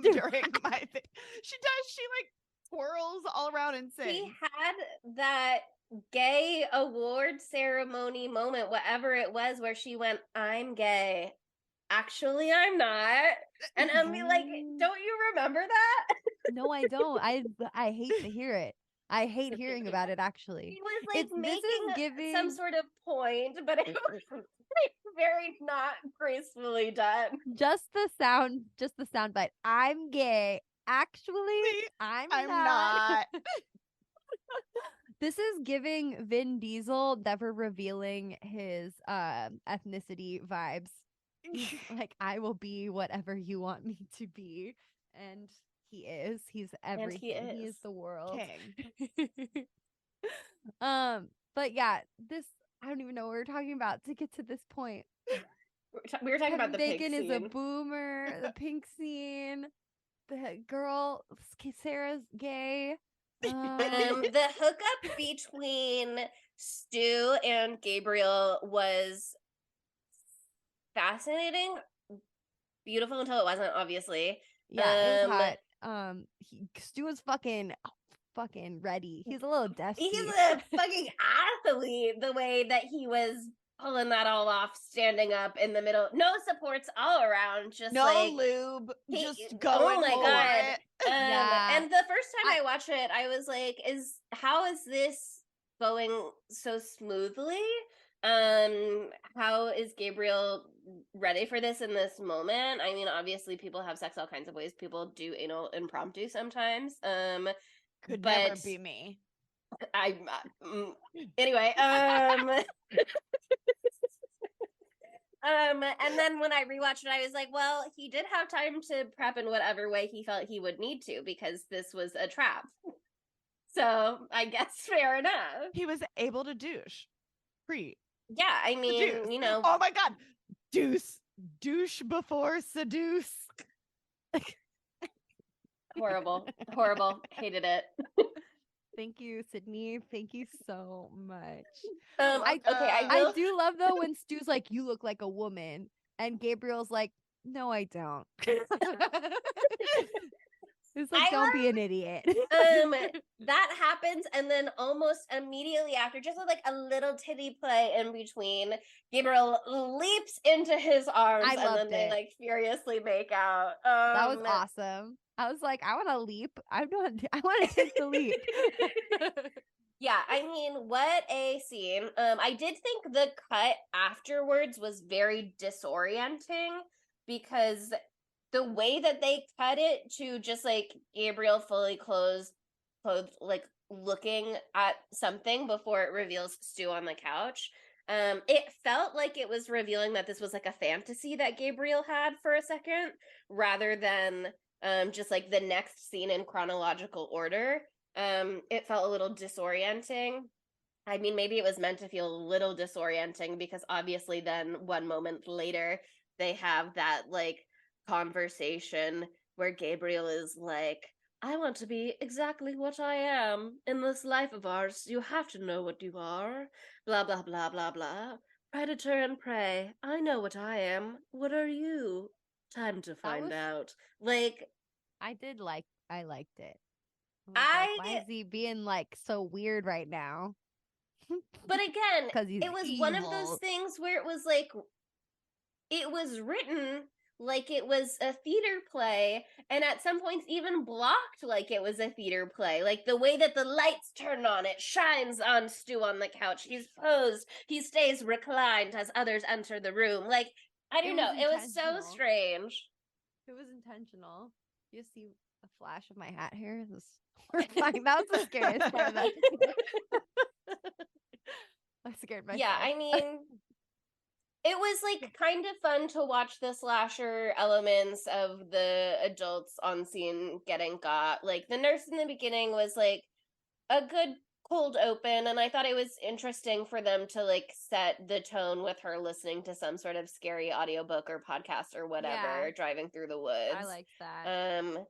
[SPEAKER 2] during my thing. She does. She like twirls all around and
[SPEAKER 4] She
[SPEAKER 2] sings.
[SPEAKER 4] had that gay award ceremony moment, whatever it was, where she went, I'm gay. Actually, I'm not. And I'm be like, don't you remember that?
[SPEAKER 3] No, I don't. I hate to hear it. I hate hearing about it, actually.
[SPEAKER 4] He was like
[SPEAKER 3] This is
[SPEAKER 4] making
[SPEAKER 3] giving
[SPEAKER 4] some sort of point, but it was like very not gracefully done.
[SPEAKER 3] just the sound bite. I'm gay. Actually, I'm not. This is giving Vin Diesel never revealing his ethnicity vibes. He's like, I will be whatever you want me to be. And he is. He's everything. He is the world.
[SPEAKER 2] King.
[SPEAKER 3] But yeah, this I don't even know what we're talking about to get to this point.
[SPEAKER 4] We were talking about the
[SPEAKER 3] Bacon
[SPEAKER 4] pink
[SPEAKER 3] is a
[SPEAKER 4] scene.
[SPEAKER 3] boomer, the pink scene, the girl Sarah's gay.
[SPEAKER 4] The hookup between Stu and Gabriel was fascinating, beautiful until it wasn't, obviously.
[SPEAKER 3] Yeah, it was hot. Stu was fucking ready. He's a little dusty.
[SPEAKER 4] He's a fucking athlete, the way that he was pulling that all off, standing up in the middle. No supports all around, just
[SPEAKER 2] no
[SPEAKER 4] like
[SPEAKER 2] lube, just
[SPEAKER 4] oh
[SPEAKER 2] going
[SPEAKER 4] my
[SPEAKER 2] for
[SPEAKER 4] god.
[SPEAKER 2] it.
[SPEAKER 3] Yeah.
[SPEAKER 4] And the first time I watched it, I was like, how is this going so smoothly? How is Gabriel ready for this in this moment? I mean, obviously people have sex all kinds of ways. People do anal impromptu sometimes.
[SPEAKER 2] Could
[SPEAKER 4] but
[SPEAKER 2] never be me.
[SPEAKER 4] Anyway, and then when I rewatched it, I was like, well, he did have time to prep in whatever way he felt he would need to, because this was a trap. So I guess fair enough.
[SPEAKER 2] He was able to douche.
[SPEAKER 4] Yeah, I mean,
[SPEAKER 2] Seduce.
[SPEAKER 4] you know.
[SPEAKER 2] Oh my god. Douche before seduce.
[SPEAKER 4] Horrible. Hated it.
[SPEAKER 3] Thank you, Sydney. Thank you so much.
[SPEAKER 4] I
[SPEAKER 3] do love though when Stu's like, you look like a woman, and Gabriel's like, no, I don't. It's like, don't be an idiot.
[SPEAKER 4] That happens, and then almost immediately after, just with like a little titty play in between, Gabriel leaps into his arms, and then they like furiously make out.
[SPEAKER 3] That was awesome. I was like, I want to leap. I want to take the leap.
[SPEAKER 4] Yeah, I mean, what a scene. I did think the cut afterwards was very disorienting, because the way that they cut it to just like Gabriel fully clothed, like looking at something before it reveals Stu on the couch. It felt like it was revealing that this was like a fantasy that Gabriel had for a second, rather than just like the next scene in chronological order. It felt a little disorienting. I mean, maybe it was meant to feel a little disorienting, because obviously then one moment later they have that like conversation where Gabriel is like, I want to be exactly what I am in this life of ours. You have to know what you are. Blah, blah, blah, blah, blah. Predator and prey. I know what I am. What are you? Time to find out. Like,
[SPEAKER 3] I liked it. Why is he being like so weird right now?
[SPEAKER 4] But again,
[SPEAKER 3] because
[SPEAKER 4] it was evil. One of those things where it was like, it was written like it was a theater play, and at some points even blocked like it was a theater play. Like the way that the lights turn on, it shines on Stu on the couch. He's posed, he stays reclined as others enter the room. Like, I don't know, it was so strange.
[SPEAKER 3] It was intentional. You see a flash of my hat here? This is horrifying. That was the scariest part of that. I scared myself.
[SPEAKER 4] Yeah, I mean, It was like kind of fun to watch the slasher elements of the adults on scene getting got. Like the nurse in the beginning was like a good cold open, and I thought it was interesting for them to like set the tone with her listening to some sort of scary audiobook or podcast or whatever,
[SPEAKER 3] Yeah.
[SPEAKER 4] driving through the woods.
[SPEAKER 3] I liked that.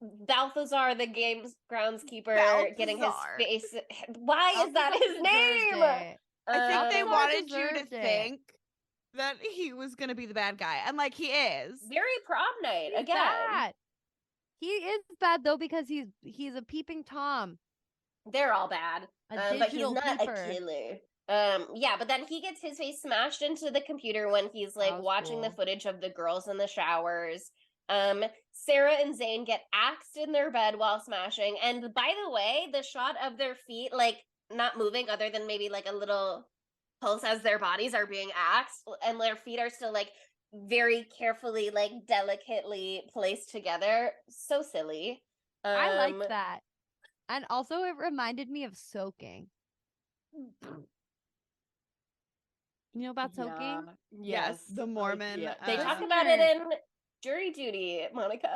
[SPEAKER 4] Balthazar, the game's groundskeeper, getting his
[SPEAKER 2] Balthazar.
[SPEAKER 4] face. Why is that his name?
[SPEAKER 2] I think they
[SPEAKER 3] Balthazar
[SPEAKER 2] wanted you to
[SPEAKER 3] deserved it.
[SPEAKER 2] think that he was going to be the bad guy. And like he is.
[SPEAKER 4] Very prom night
[SPEAKER 3] He's
[SPEAKER 4] again.
[SPEAKER 3] bad. He is bad though because he's a peeping Tom.
[SPEAKER 4] They're all bad. But he's
[SPEAKER 3] digital
[SPEAKER 4] not
[SPEAKER 3] peeper.
[SPEAKER 4] a killer. Yeah, but then he gets his face smashed into the computer when he's like
[SPEAKER 3] was
[SPEAKER 4] watching the
[SPEAKER 3] cool.
[SPEAKER 4] footage of the girls in the showers. Sarah and Zane get axed in their bed while smashing. And by the way, the shot of their feet, like not moving other than maybe like a little pulse as their bodies are being axed, and their feet are still like very carefully, like delicately placed together. So silly.
[SPEAKER 3] I liked that. And also it reminded me of soaking. You know about soaking?
[SPEAKER 2] Yes, the Mormon.
[SPEAKER 4] Yeah. They talk
[SPEAKER 3] Listener.
[SPEAKER 4] about it in Jury Duty, Monica.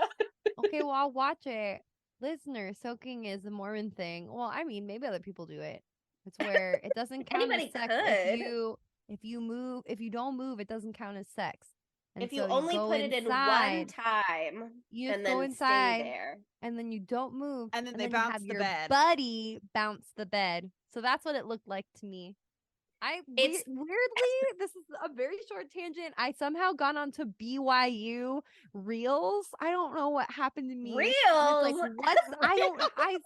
[SPEAKER 3] Okay, well I'll watch it. Listener, soaking is a Mormon thing. Well, I mean, maybe other people do it. It's where it doesn't count
[SPEAKER 4] Anybody
[SPEAKER 3] as sex
[SPEAKER 4] could.
[SPEAKER 3] if you don't move, it doesn't count as sex. And
[SPEAKER 4] If you
[SPEAKER 3] so
[SPEAKER 4] only
[SPEAKER 3] go
[SPEAKER 4] put it in one
[SPEAKER 3] inside,
[SPEAKER 4] time
[SPEAKER 3] you just
[SPEAKER 4] and
[SPEAKER 3] go
[SPEAKER 4] then
[SPEAKER 3] inside,
[SPEAKER 4] stay there.
[SPEAKER 3] and then you don't move,
[SPEAKER 2] And then they
[SPEAKER 3] you
[SPEAKER 2] bounce
[SPEAKER 3] have
[SPEAKER 2] the
[SPEAKER 3] your
[SPEAKER 2] bed.
[SPEAKER 3] buddy bounce the bed. So that's what it looked like to me.
[SPEAKER 4] It's-
[SPEAKER 3] Weirdly, this is a very short tangent. I somehow got onto BYU Reels. I don't know what happened to me.
[SPEAKER 4] Reels?
[SPEAKER 3] It's like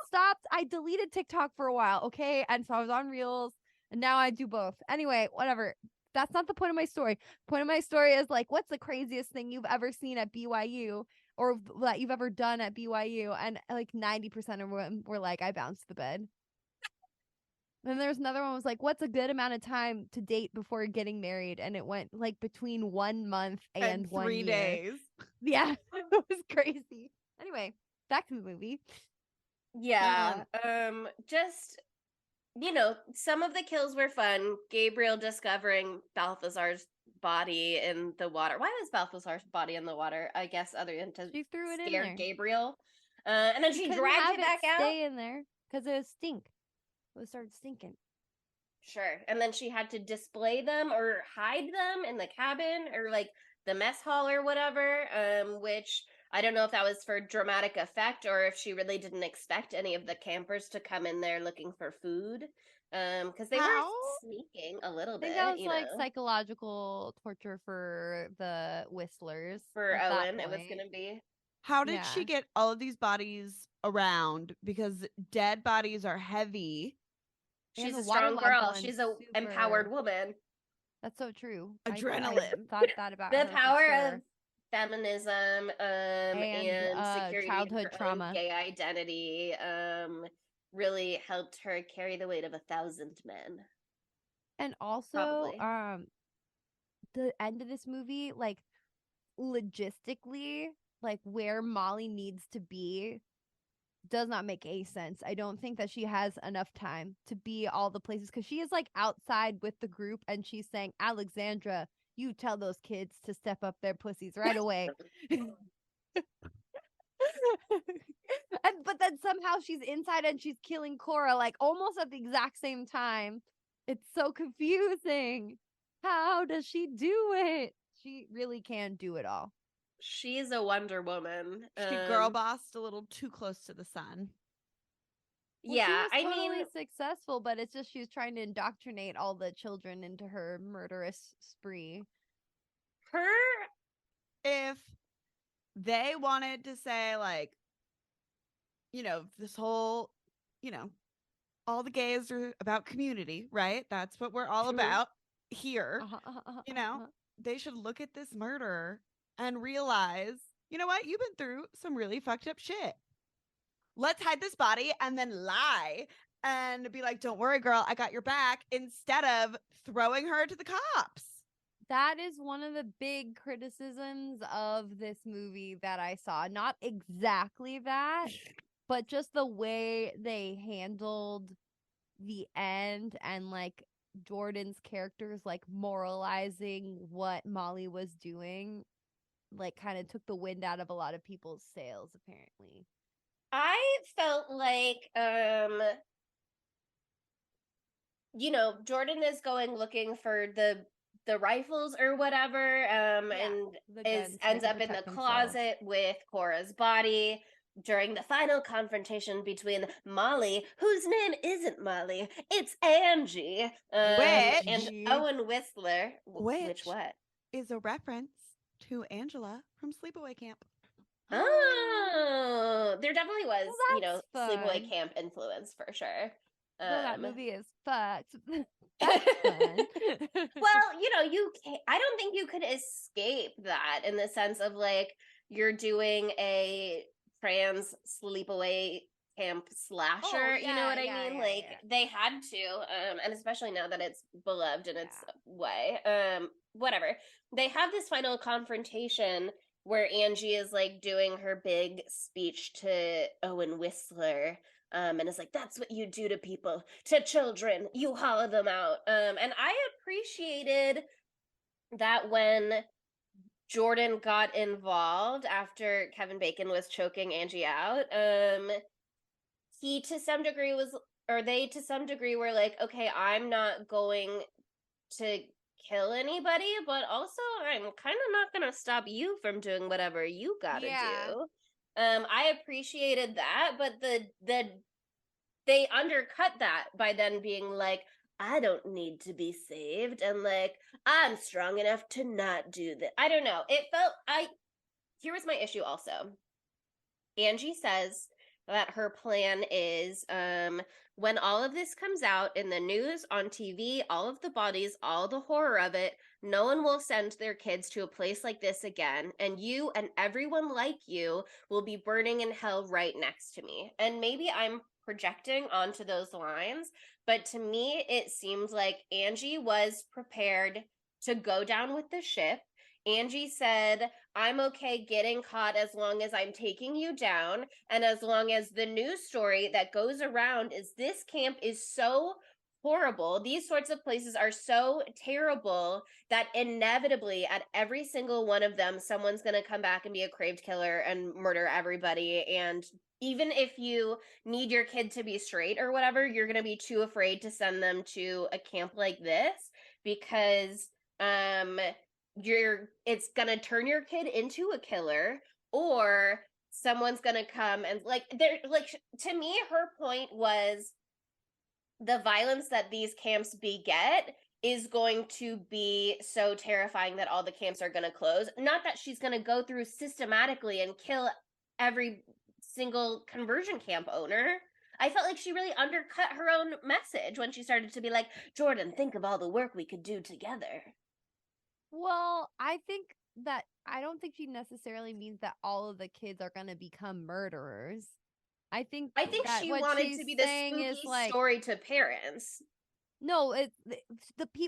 [SPEAKER 3] what I deleted TikTok for a while, okay? And so I was on Reels, and now I do both. Anyway, whatever. That's not the point of my story. Point of my story is like, what's the craziest thing you've ever seen at BYU or that you've ever done at BYU? And like 90% of them were like, I bounced the bed. Then there's another one was like, what's a good amount of time to date before getting married? And it went like between 1 month and 1
[SPEAKER 2] 3
[SPEAKER 3] year.
[SPEAKER 2] days.
[SPEAKER 3] Yeah, it was crazy. Anyway, back to the movie.
[SPEAKER 4] Yeah. Just, you know, some of the kills were fun. Gabriel discovering Balthazar's body in the water. Why was Balthazar's body in the water? I guess other than to
[SPEAKER 3] She threw it in
[SPEAKER 4] scare
[SPEAKER 3] there.
[SPEAKER 4] Gabriel. And then she
[SPEAKER 3] couldn't
[SPEAKER 4] dragged
[SPEAKER 3] have
[SPEAKER 4] it back out.
[SPEAKER 3] Stay in there because it was stink. It started stinking.
[SPEAKER 4] Sure. And then she had to display them or hide them in the cabin or like the mess hall or whatever, which I don't know if that was for dramatic effect or if she really didn't expect any of the campers to come in there looking for food. Because they were sneaking a little
[SPEAKER 3] I
[SPEAKER 4] bit.
[SPEAKER 3] think that was like psychological torture for the Whistlers.
[SPEAKER 4] For Owen, it was going to be.
[SPEAKER 2] How did she get all of these bodies around? Because dead bodies are heavy.
[SPEAKER 4] She's a strong girl. She's an empowered woman.
[SPEAKER 3] That's so true.
[SPEAKER 2] Adrenaline.
[SPEAKER 3] I thought that about
[SPEAKER 4] the
[SPEAKER 3] her
[SPEAKER 4] power of feminism and security
[SPEAKER 3] childhood
[SPEAKER 4] of her
[SPEAKER 3] trauma,
[SPEAKER 4] own gay identity really helped her carry the weight of 1,000 men.
[SPEAKER 3] And also, the end of this movie, like logistically, like where Molly needs to be does not make any sense. I don't think that she has enough time to be all the places because she is like outside with the group and she's saying, Alexandra, you tell those kids to step up their pussies right away. But then somehow she's inside and she's killing Cora like almost at the exact same time. It's so confusing. How does she do it? She really can do it all.
[SPEAKER 4] She's a Wonder Woman.
[SPEAKER 2] She girl bossed a little too close to the sun.
[SPEAKER 3] Well,
[SPEAKER 4] yeah,
[SPEAKER 3] she was totally successful, but it's just she was trying to indoctrinate all the children into her murderous spree.
[SPEAKER 2] If they wanted to say like, you know, this whole, you know, all the gays are about community, right? That's what we're all about here. You know, they should look at this murder and realize, you know what? You've been through some really fucked up shit. Let's hide this body and then lie and be like, don't worry, girl, I got your back, instead of throwing her to the cops.
[SPEAKER 3] That is one of the big criticisms of this movie that I saw. Not exactly that, but just the way they handled the end and like Jordan's characters like moralizing what Molly was doing, like kind of took the wind out of a lot of people's sails, apparently.
[SPEAKER 4] I felt like Jordan is going looking for the rifles or whatever, and ends up in the closet with Cora's body during the final confrontation between Molly, whose name isn't Molly, it's Angie, and Owen Whistler. Which what?
[SPEAKER 2] Is a reference to Angela from Sleepaway Camp.
[SPEAKER 4] Oh, there definitely was, Sleepaway Camp influence for sure.
[SPEAKER 3] That movie is fucked.
[SPEAKER 4] That's fun. Well, I don't think you could escape that in the sense of like you're doing a trans sleepaway camp slasher. You know what I mean? Like they had to, and especially now that it's beloved in its way. Whatever. They have this final confrontation where Angie is like doing her big speech to Owen Whistler. And it's like, that's what you do to people, to children. You hollow them out. And I appreciated that when Jordan got involved after Kevin Bacon was choking Angie out, they to some degree were like, okay, I'm not going to kill anybody, but also I'm kind of not going to stop you from doing whatever you gotta do. I appreciated that, but they undercut that by then being like, I don't need to be saved, and like, I'm strong enough to not do that. I don't know. Here was my issue also. Angie says that her plan is, when all of this comes out in the news, on TV, all of the bodies, all the horror of it, no one will send their kids to a place like this again, and you and everyone like you will be burning in hell right next to me. And maybe I'm projecting onto those lines, but to me, it seemed like Angie was prepared to go down with the ship. Angie said, I'm okay getting caught as long as I'm taking you down, and as long as the news story that goes around is this camp is so horrible, these sorts of places are so terrible that inevitably at every single one of them, someone's going to come back and be a craved killer and murder everybody. And even if you need your kid to be straight or whatever, you're going to be too afraid to send them to a camp like this because it's gonna turn your kid into a killer, or someone's gonna come and to me, her point was the violence that these camps beget is going to be so terrifying that all the camps are gonna close. Not that she's gonna go through systematically and kill every single conversion camp owner. I felt like she really undercut her own message when she started to be like, Jordan, think of all the work we could do together.
[SPEAKER 3] Well, I don't think she necessarily means that all of the kids are going to become murderers. I think
[SPEAKER 4] she wanted to be the spooky story to parents.
[SPEAKER 3] No,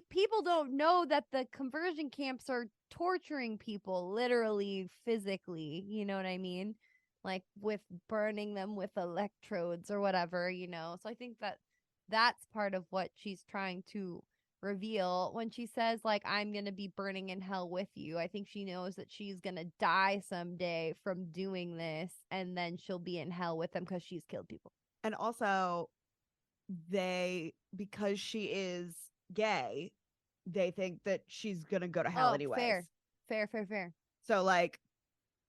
[SPEAKER 3] people don't know that the conversion camps are torturing people, literally, physically. You know what I mean? Like with burning them with electrodes or whatever, So I think that's part of what she's trying to reveal when she says, like, I'm going to be burning in hell with you. I think she knows that she's going to die someday from doing this, and then she'll be in hell with them because she's killed people.
[SPEAKER 2] And also, because she is gay, they think that she's going to go to hell anyways.
[SPEAKER 3] Fair.
[SPEAKER 2] So, like,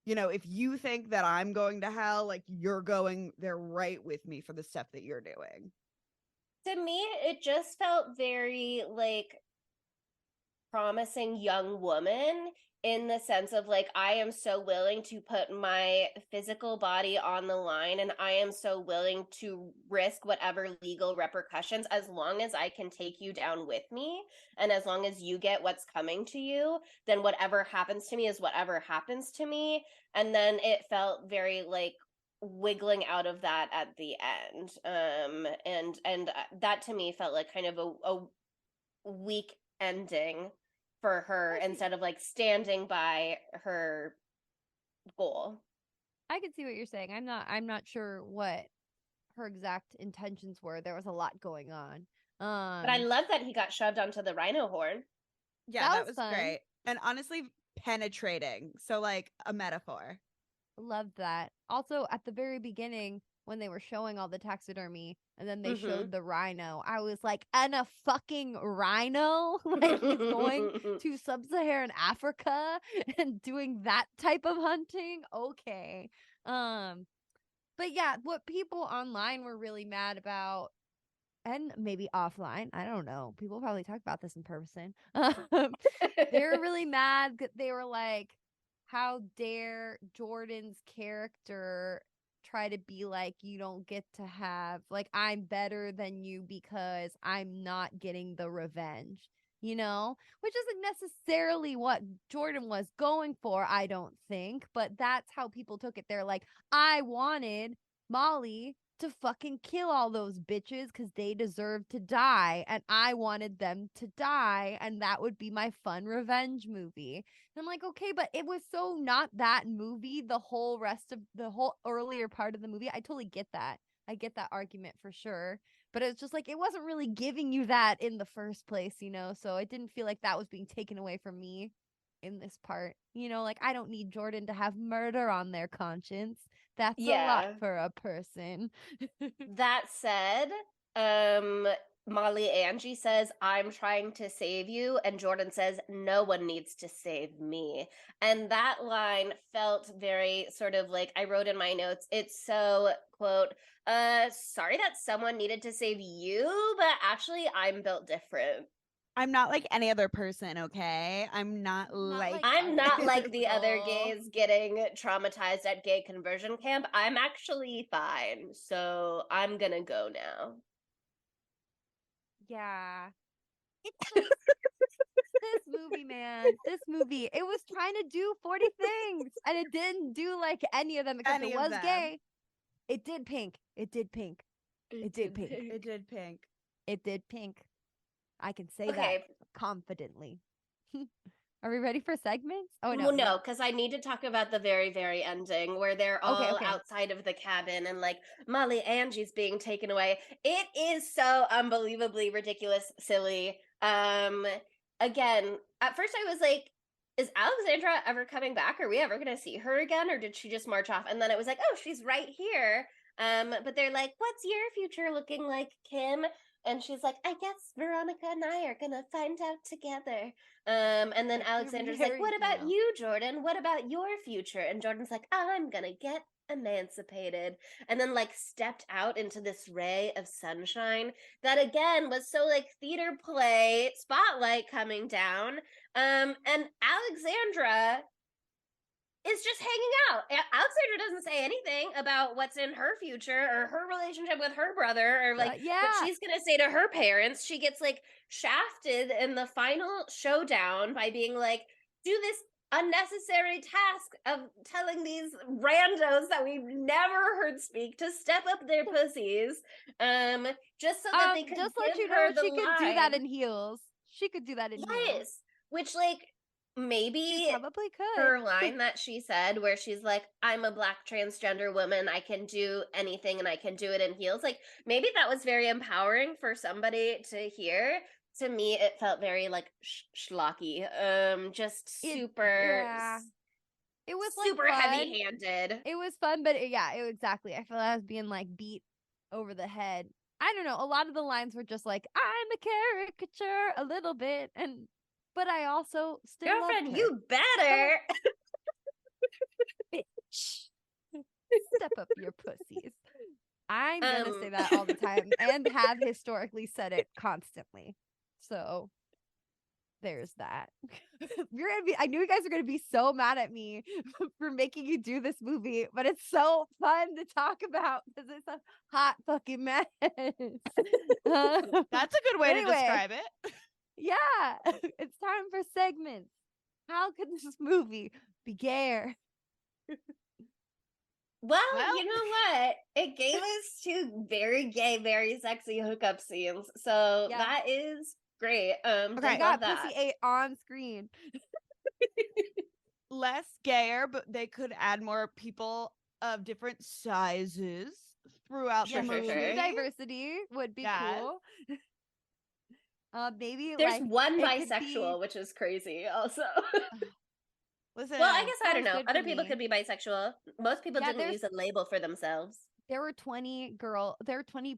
[SPEAKER 2] if you think that I'm going to hell, like, you're going there right with me for the stuff that you're doing.
[SPEAKER 4] To me, it just felt very like promising young woman in the sense of like, I am so willing to put my physical body on the line, and I am so willing to risk whatever legal repercussions as long as I can take you down with me, and as long as you get what's coming to you, then whatever happens to me is whatever happens to me. And then it felt very like wiggling out of that at the end, and that to me felt like kind of a weak ending for her instead of like standing by her goal.
[SPEAKER 3] I can see what you're saying. I'm not sure what her exact intentions were. There was a lot going on.
[SPEAKER 4] But I love that he got shoved onto the rhino horn.
[SPEAKER 2] Yeah, that was
[SPEAKER 3] fun.
[SPEAKER 2] great. And honestly, penetrating. So like a metaphor.
[SPEAKER 3] Loved that. Also, at the very beginning, when they were showing all the taxidermy and then they
[SPEAKER 4] Mhm.
[SPEAKER 3] showed the rhino, I was like, and a fucking rhino? Like he's going to sub-Saharan Africa and doing that type of hunting? Okay. But yeah, what people online were really mad about, and maybe offline, I don't know. People probably talk about this in person. They were really mad. They were like, how dare Jordan's character try to be like, you don't get to have, like, I'm better than you because I'm not getting the revenge, you know? Which isn't necessarily what Jordan was going for, I don't think, but that's how people took it. They're like, I wanted Molly to fucking kill all those bitches because they deserve to die, and I wanted them to die, and that would be my fun revenge movie. And I'm like, okay, but it was so not that movie the whole rest of the whole earlier part of the movie. I totally get that. I get that argument for sure. But it's just like it wasn't really giving you that in the first place, you know? So it didn't feel like that was being taken away from me in this part. You know, like I don't need Jordan to have murder on their conscience. That's a lot
[SPEAKER 4] Yeah.
[SPEAKER 3] for a person.
[SPEAKER 4] That said, Molly Angie says, I'm trying to save you. And Jordan says, no one needs to save me. And that line felt very sort of like I wrote in my notes, it's so, quote, sorry that someone needed to save you, but actually I'm built different.
[SPEAKER 2] I'm not like any other person, okay? I'm not like
[SPEAKER 4] I'm not like the other
[SPEAKER 2] people.
[SPEAKER 4] gays getting traumatized at gay conversion camp. I'm actually fine. So I'm gonna go now.
[SPEAKER 3] Yeah. It's just this movie, man. This movie. It was trying to do 40 things and it didn't do like any of them except
[SPEAKER 2] Any
[SPEAKER 3] it
[SPEAKER 2] of
[SPEAKER 3] was
[SPEAKER 2] them.
[SPEAKER 3] gay. It did pink. It did pink. It did pink.
[SPEAKER 2] It did pink.
[SPEAKER 3] It did pink. I can say that
[SPEAKER 4] Okay.
[SPEAKER 3] confidently. Are we ready for segments? Oh no.
[SPEAKER 4] Well, no, because I need to talk about the very, very ending where they're all
[SPEAKER 3] Okay.
[SPEAKER 4] outside of the cabin and like Molly Angie's being taken away. It is so unbelievably ridiculous, silly. Again, at first I was like, is Alexandra ever coming back? Are we ever gonna see her again? Or did she just march off? And then it was like, oh, she's right here. But they're like, what's your future looking like, Kim? And she's like, I guess Veronica and I are gonna find out together. And then Alexander's like, what about you, Jordan? What about your future? And Jordan's like, I'm gonna get emancipated. And then like stepped out into this ray of sunshine that again was so like theater play, spotlight coming down. And Alexandra is just hanging out. Alexandra doesn't say anything about what's in her future or her relationship with her brother or like what she's gonna say to her parents. She gets like shafted in the final showdown by being like, do this unnecessary task of telling these randos that we've never heard speak to step up their pussies, just so that they could
[SPEAKER 3] just
[SPEAKER 4] give
[SPEAKER 3] let you know
[SPEAKER 4] her the
[SPEAKER 3] she could do that
[SPEAKER 4] line.
[SPEAKER 3] in heels. She could do that in heels.
[SPEAKER 4] Yes, which like maybe
[SPEAKER 3] She probably could.
[SPEAKER 4] her line that she said where she's like, I'm a black transgender woman, I can do anything and I can do it in heels, like maybe that was very empowering for somebody to hear. To me it felt very like schlocky, just super
[SPEAKER 3] it was
[SPEAKER 4] super
[SPEAKER 3] like
[SPEAKER 4] heavy-handed.
[SPEAKER 3] It was fun, but exactly. I feel like I was being like beat over the head. I don't know, a lot of the lines were just like, I'm a caricature a little bit, but I also still
[SPEAKER 4] Girlfriend,
[SPEAKER 3] loved her.
[SPEAKER 4] you better
[SPEAKER 3] Bitch. Step up your pussies. I'm gonna say that all the time and have historically said it constantly. So there's that. I knew you guys are gonna be so mad at me for making you do this movie, but it's so fun to talk about because it's a hot fucking mess.
[SPEAKER 2] That's a good way to describe it.
[SPEAKER 3] Yeah, it's time for segments. How could this movie be gayer?
[SPEAKER 4] Well, you know what? It gave us two very gay, very sexy hookup scenes. So that is great.
[SPEAKER 3] Okay, got pussy 8 on screen.
[SPEAKER 2] Less gayer, but they could add more people of different sizes throughout the movie.
[SPEAKER 3] Diversity would be cool. Maybe
[SPEAKER 4] There's
[SPEAKER 3] like
[SPEAKER 4] one
[SPEAKER 3] it could
[SPEAKER 4] bisexual,
[SPEAKER 3] be-
[SPEAKER 4] which is crazy also.
[SPEAKER 2] Listen,
[SPEAKER 4] Well, I guess I don't
[SPEAKER 3] sounds
[SPEAKER 4] know.
[SPEAKER 3] good to
[SPEAKER 4] Other people
[SPEAKER 3] me.
[SPEAKER 4] could be bisexual. Most people
[SPEAKER 3] Yeah,
[SPEAKER 4] didn't
[SPEAKER 3] there's
[SPEAKER 4] use a label for themselves.
[SPEAKER 3] there were 20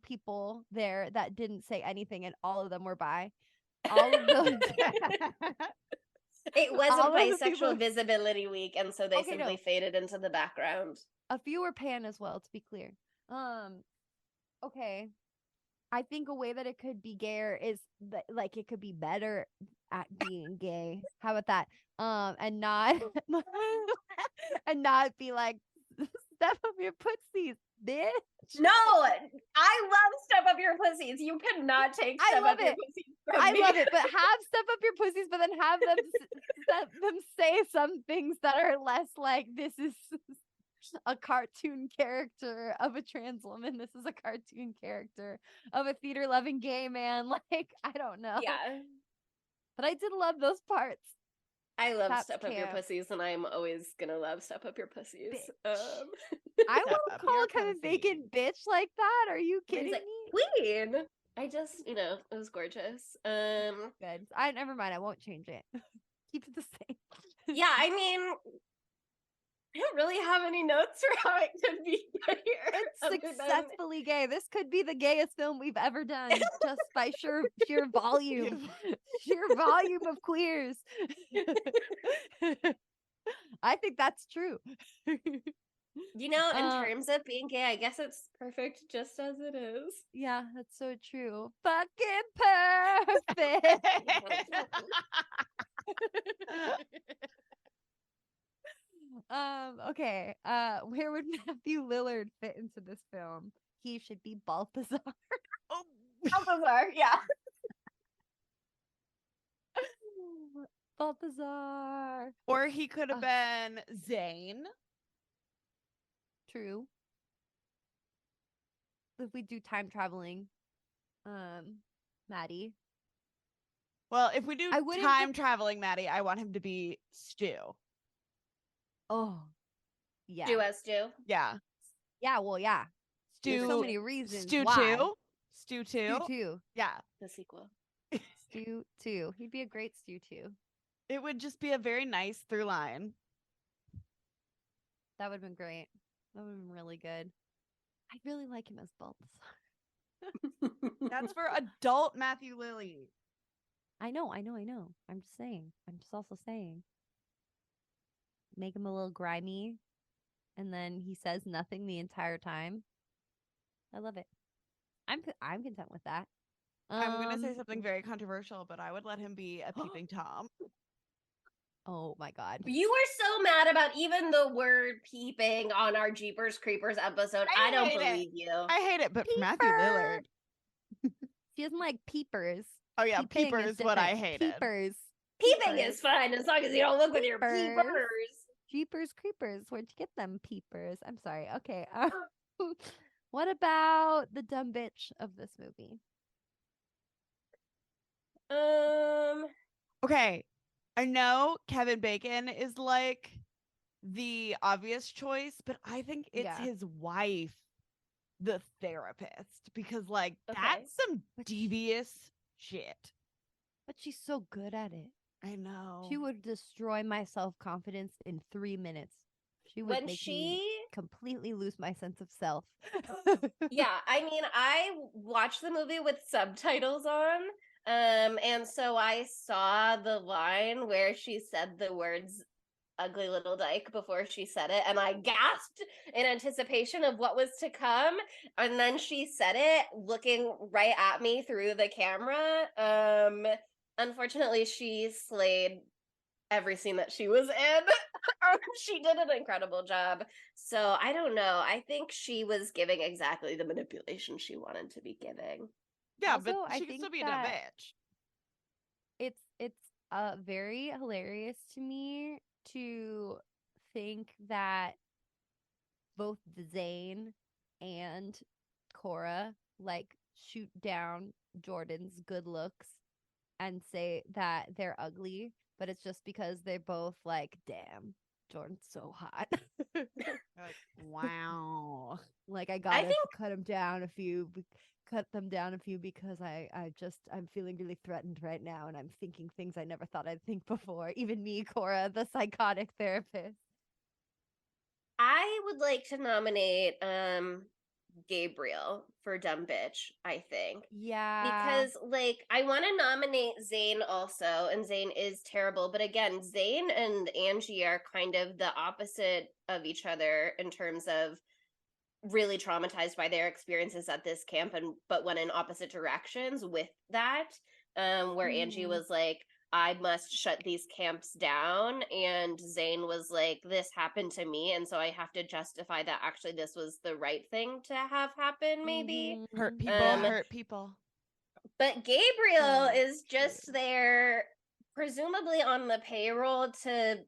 [SPEAKER 3] people there that didn't say anything, and all of them were bi. All of those
[SPEAKER 4] It wasn't
[SPEAKER 3] all of the people.
[SPEAKER 4] bisexual visibility week, and so they
[SPEAKER 3] Okay,
[SPEAKER 4] simply
[SPEAKER 3] no.
[SPEAKER 4] faded into the background.
[SPEAKER 3] A few were pan as well, to be clear. Okay. I think a way that it could be gayer is that like it could be better at being gay. How about that? And not and not be like step up your pussies, bitch.
[SPEAKER 4] No, I love Step Up Your Pussies. You cannot take
[SPEAKER 3] I
[SPEAKER 4] Step
[SPEAKER 3] love
[SPEAKER 4] Up Your
[SPEAKER 3] it.
[SPEAKER 4] Pussies from
[SPEAKER 3] I
[SPEAKER 4] me.
[SPEAKER 3] love it, but have step up your pussies, but then have them say some things that are less like this is a cartoon character of a trans woman. This is a cartoon character of a theater loving gay man. Like, I don't know.
[SPEAKER 4] Yeah.
[SPEAKER 3] But I did love those parts.
[SPEAKER 4] I love
[SPEAKER 3] That's
[SPEAKER 4] Step Up Your
[SPEAKER 3] camp.
[SPEAKER 4] Pussies, and I'm always gonna love Step Up Your Pussies.
[SPEAKER 3] Bitch. I
[SPEAKER 2] Step
[SPEAKER 3] won't
[SPEAKER 2] up
[SPEAKER 3] call
[SPEAKER 2] your
[SPEAKER 3] Kevin
[SPEAKER 2] pussy.
[SPEAKER 3] Bacon bitch like that. Are you
[SPEAKER 4] He's
[SPEAKER 3] kidding
[SPEAKER 4] like,
[SPEAKER 3] me?
[SPEAKER 4] Queen. I just, it was gorgeous.
[SPEAKER 3] Good. I never mind. I won't change it. Keep it the same.
[SPEAKER 4] Yeah, I mean, I don't really have any notes for how it could be here.
[SPEAKER 3] It's
[SPEAKER 4] other than-
[SPEAKER 3] successfully gay. This could be the gayest film we've ever done, just by sheer volume, sheer volume of queers. I think that's true.
[SPEAKER 4] in terms of being gay, I guess it's perfect just as it is.
[SPEAKER 3] Yeah, that's so true. Fucking perfect. Okay. Where would Matthew Lillard fit into this film? He should be Balthazar.
[SPEAKER 4] Balthazar, yeah.
[SPEAKER 3] Balthazar.
[SPEAKER 2] Or he could have been Zane.
[SPEAKER 3] True. If we do time traveling, Maddie.
[SPEAKER 2] Well, if we do
[SPEAKER 3] I wouldn't
[SPEAKER 2] time traveling, Maddie, I want him to be Stu.
[SPEAKER 3] Oh, yeah.
[SPEAKER 4] Do as do.
[SPEAKER 2] Yeah.
[SPEAKER 3] Yeah, well, yeah. There's
[SPEAKER 2] Stu.
[SPEAKER 3] so many reasons
[SPEAKER 2] Stu
[SPEAKER 3] why.
[SPEAKER 2] 2. Stu 2.
[SPEAKER 3] Stu 2.
[SPEAKER 2] Yeah.
[SPEAKER 4] The sequel.
[SPEAKER 3] Stu 2. He'd be a great Stu 2.
[SPEAKER 2] It would just be a very nice through line.
[SPEAKER 3] That would have been great. That would have been really good. I really like him as Balthazar.
[SPEAKER 2] That's for adult Matthew Lilley.
[SPEAKER 3] I know. I'm just saying. I'm just also saying. Make him a little grimy, and then he says nothing the entire time. I love it. I'm content with that.
[SPEAKER 2] I'm gonna say something very controversial, but I would let him be a peeping Tom.
[SPEAKER 3] Oh my god.
[SPEAKER 4] You were so mad about even the word peeping on our Jeepers Creepers episode. I don't
[SPEAKER 2] hate it.
[SPEAKER 4] believe you.
[SPEAKER 2] I hate it, but for Matthew Lillard.
[SPEAKER 3] She doesn't like peepers.
[SPEAKER 2] Oh yeah,
[SPEAKER 3] Peeping
[SPEAKER 2] peeper is what I
[SPEAKER 3] different.
[SPEAKER 2] hated.
[SPEAKER 3] Peepers.
[SPEAKER 4] Peeping is fine as long as you don't look with your
[SPEAKER 3] Peepers.
[SPEAKER 4] peepers.
[SPEAKER 3] Jeepers Creepers. Where'd you get them peepers? I'm sorry. Okay. What about the dumb bitch of this movie?
[SPEAKER 2] Okay. I know Kevin Bacon is like the obvious choice, but I think it's
[SPEAKER 3] Yeah.
[SPEAKER 2] his wife, the therapist, because like
[SPEAKER 4] Okay.
[SPEAKER 2] that's some devious shit.
[SPEAKER 3] But she's so good at it.
[SPEAKER 2] I know.
[SPEAKER 3] She would destroy my self-confidence in 3 minutes. She would
[SPEAKER 4] When
[SPEAKER 3] make
[SPEAKER 4] she
[SPEAKER 3] me completely lose my sense of self.
[SPEAKER 4] Yeah, I mean, I watched the movie with subtitles on. And so I saw the line where she said the words ugly little dyke before she said it, and I gasped in anticipation of what was to come. And then she said it looking right at me through the camera. Unfortunately, she slayed every scene that she was in. She did an incredible job. So I don't know. I think she was giving exactly the manipulation she wanted to be giving.
[SPEAKER 2] Yeah,
[SPEAKER 3] Also,
[SPEAKER 2] but
[SPEAKER 3] I
[SPEAKER 2] she can
[SPEAKER 3] think
[SPEAKER 2] still be a dumb
[SPEAKER 3] that
[SPEAKER 2] bitch.
[SPEAKER 3] It's very hilarious to me to think that both Zane and Cora like shoot down Jordan's good looks and say that they're ugly, but it's just because they're both like, damn, Jordan's so hot.
[SPEAKER 2] Like, wow.
[SPEAKER 3] Like I gotta
[SPEAKER 4] think-
[SPEAKER 3] cut him down a few cut them down a few because I'm feeling really threatened right now, and I'm thinking things I never thought I'd think before. Even me, Cora, the psychotic therapist.
[SPEAKER 4] I would like to nominate Gabriel for dumb bitch, I think.
[SPEAKER 3] Yeah.
[SPEAKER 4] Because like I want to nominate Zayn also, and Zayn is terrible, but again, Zayn and Angie are kind of the opposite of each other in terms of really traumatized by their experiences at this camp, and but went in opposite directions with that. Where Angie was like, I must shut these camps down, and Zayn was like, this happened to me, and so I have to justify that actually this was the right thing to have happen, maybe.
[SPEAKER 2] Hurt people,
[SPEAKER 4] Um,
[SPEAKER 2] hurt people.
[SPEAKER 4] But Gabriel
[SPEAKER 3] So
[SPEAKER 4] is just there, presumably on the payroll to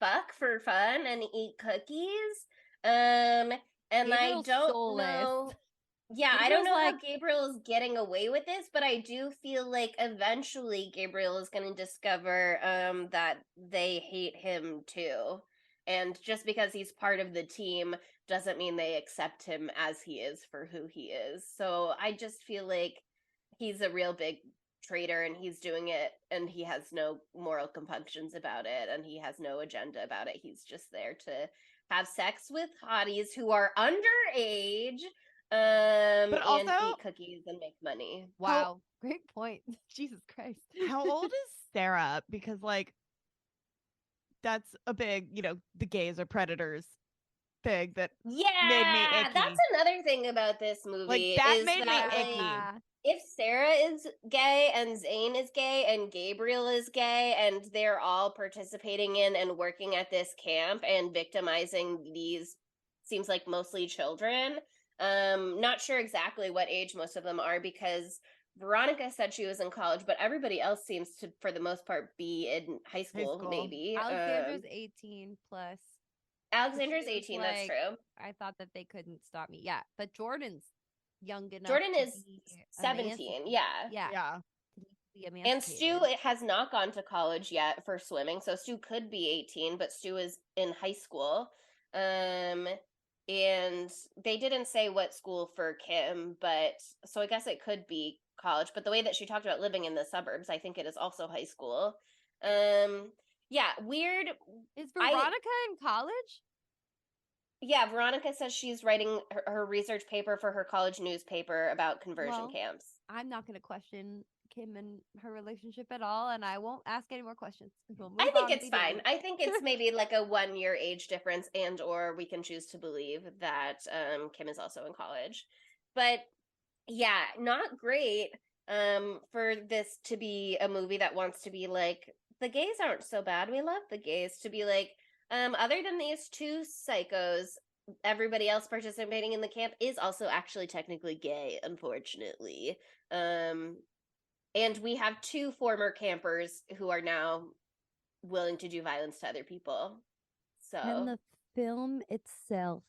[SPEAKER 4] fuck for fun and eat cookies. And I
[SPEAKER 3] Gabriel's
[SPEAKER 4] don't
[SPEAKER 3] soulless.
[SPEAKER 4] know. Yeah, I don't
[SPEAKER 3] Gabriel's
[SPEAKER 4] know how
[SPEAKER 3] like-
[SPEAKER 4] Gabriel is getting away with this, but I do feel like eventually Gabriel is going to discover that they hate him too. And just because he's part of the team doesn't mean they accept him as he is for who he is. So I just feel like he's a real big traitor, and he's doing it, and he has no moral compunctions about it, and he has no agenda about it. He's just there to have sex with hotties who are underage,
[SPEAKER 2] But
[SPEAKER 4] and
[SPEAKER 2] also-
[SPEAKER 4] eat cookies and make money.
[SPEAKER 3] wow, great point. Jesus Christ.
[SPEAKER 2] How old is Sarah? Because like that's a big, the gays are predators thing that
[SPEAKER 4] Yeah,
[SPEAKER 2] made me icky.
[SPEAKER 4] that's another thing about this movie.
[SPEAKER 2] that
[SPEAKER 4] is
[SPEAKER 2] made me
[SPEAKER 4] that, like,
[SPEAKER 2] icky.
[SPEAKER 4] if Sarah is gay and Zayn is gay and Gabriel is gay and they're all participating in and working at this camp and victimizing these, seems like mostly children. Not sure exactly what age most of them are, because Veronica said she was in college, but everybody else seems to, for the most part, be in high school.
[SPEAKER 2] school.
[SPEAKER 4] Maybe.
[SPEAKER 3] Alexandra's 18 plus.
[SPEAKER 4] Alexandra's
[SPEAKER 3] She was
[SPEAKER 4] 18, that's
[SPEAKER 3] like,
[SPEAKER 4] true.
[SPEAKER 3] I thought that they couldn't stop me. Yeah, but Jordan's young enough.
[SPEAKER 4] Jordan
[SPEAKER 3] to
[SPEAKER 4] is
[SPEAKER 3] be
[SPEAKER 4] 17,
[SPEAKER 3] emancipated.
[SPEAKER 4] yeah.
[SPEAKER 3] Yeah. To be
[SPEAKER 4] And Stu
[SPEAKER 3] emancipated.
[SPEAKER 4] has not gone to college yet for swimming, so Stu could be 18, but Stu is in high school. And they didn't say what school for Kim, but so I guess it could be college. But the way that she talked about living in the suburbs, I think it is also high school. Yeah, weird.
[SPEAKER 3] Is Veronica in college?
[SPEAKER 4] Yeah, Veronica says she's writing her research paper for her college newspaper about conversion
[SPEAKER 3] Well,
[SPEAKER 4] camps.
[SPEAKER 3] I'm not going to question Kim and her relationship at all, and I won't ask any more questions. We'll move
[SPEAKER 4] I think
[SPEAKER 3] on
[SPEAKER 4] it's fine.
[SPEAKER 3] immediately.
[SPEAKER 4] I think it's maybe like a 1 year age difference, and or we can choose to believe that Kim is also in college. But yeah, not great for this to be a movie that wants to be like, the gays aren't so bad, we love the gays, to be like, other than these two psychos, everybody else participating in the camp is also actually technically gay, unfortunately. And we have two former campers who are now willing to do violence to other people. So
[SPEAKER 3] Can the film itself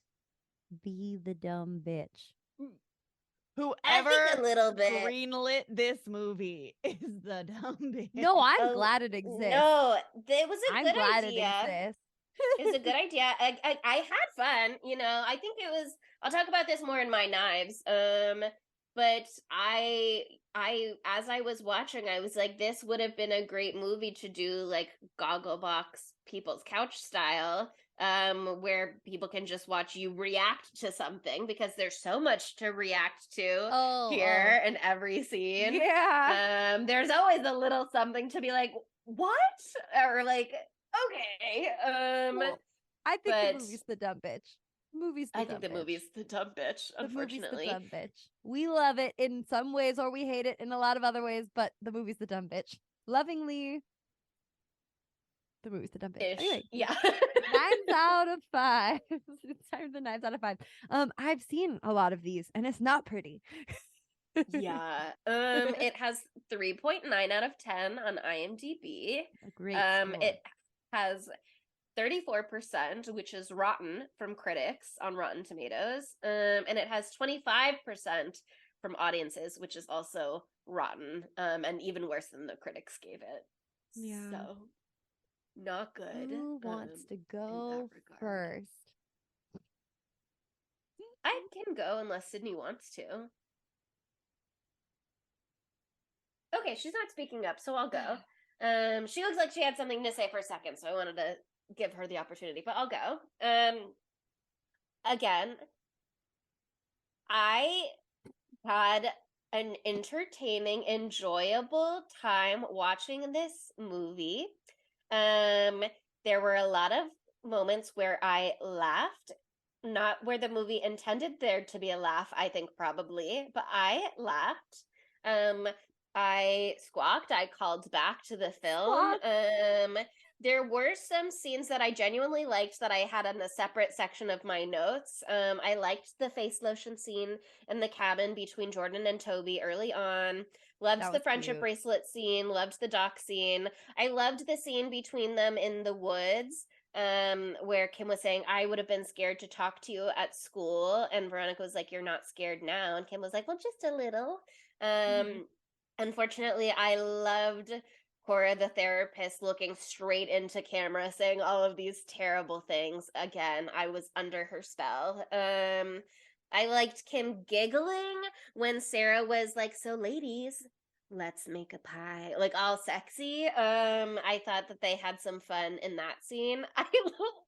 [SPEAKER 3] be the dumb bitch?
[SPEAKER 4] I think a
[SPEAKER 2] Whoever
[SPEAKER 4] little bit.
[SPEAKER 2] greenlit this movie is the dumb bitch.
[SPEAKER 3] No, I'm
[SPEAKER 4] Oh,
[SPEAKER 3] glad it exists.
[SPEAKER 4] No, it was a
[SPEAKER 3] I'm
[SPEAKER 4] good
[SPEAKER 3] glad
[SPEAKER 4] idea.
[SPEAKER 3] it exists.
[SPEAKER 4] It's a good idea. I had fun, I think it was, I'll talk about this more in my knives. But I as I was watching, I was like, this would have been a great movie to do like Gogglebox People's Couch style, where people can just watch you react to something, because there's so much to react to here in every scene.
[SPEAKER 3] Yeah.
[SPEAKER 4] There's always a little something to be like, what? Or like, okay.
[SPEAKER 3] Well, I think
[SPEAKER 4] but
[SPEAKER 3] the movie's the dumb bitch.
[SPEAKER 4] I think the movie's the dumb bitch, unfortunately.
[SPEAKER 3] The movie's the dumb bitch. We love it in some ways, or we hate it in a lot of other ways, but the movie's the dumb bitch. Lovingly, the movie's the dumb bitch.
[SPEAKER 4] Ish.
[SPEAKER 3] Anyway,
[SPEAKER 4] Yeah.
[SPEAKER 3] 9 out of 5. It's time for 9 out of 5. I've seen a lot of these, and it's not pretty.
[SPEAKER 4] Yeah. It has 3.9 out of 10 on IMDb.
[SPEAKER 3] A great score.
[SPEAKER 4] It has 34%, which is rotten from critics on Rotten Tomatoes. And it has 25% from audiences, which is also rotten, and even worse than the critics gave it.
[SPEAKER 3] Yeah.
[SPEAKER 4] So not good.
[SPEAKER 3] Who wants to
[SPEAKER 4] in
[SPEAKER 3] go
[SPEAKER 4] that regard.
[SPEAKER 3] first?
[SPEAKER 4] I can go unless Sydney wants to. Okay, she's not speaking up, so I'll go. She looks like she had something to say for a second, so I wanted to give her the opportunity, but I'll go. Again, I had an entertaining, enjoyable time watching this movie. There were a lot of moments where I laughed, not where the movie intended there to be a laugh, I think probably, but I laughed. I squawked, I called back to the film. There were some scenes that I genuinely liked that I had in a separate section of my notes. I liked the face lotion scene in the cabin between Jordan and Toby early on. Loved the friendship
[SPEAKER 3] cute.
[SPEAKER 4] bracelet scene. Loved the dock scene. I loved the scene between them in the woods, where Kim was saying, I would have been scared to talk to you at school. And Veronica was like, you're not scared now. And Kim was like, well, just a little. Unfortunately, I loved Cora, the therapist, looking straight into camera, saying all of these terrible things. Again, I was under her spell. I liked Kim giggling when Sarah was like, so ladies, let's make a pie, like all sexy. I thought that they had some fun in that scene. I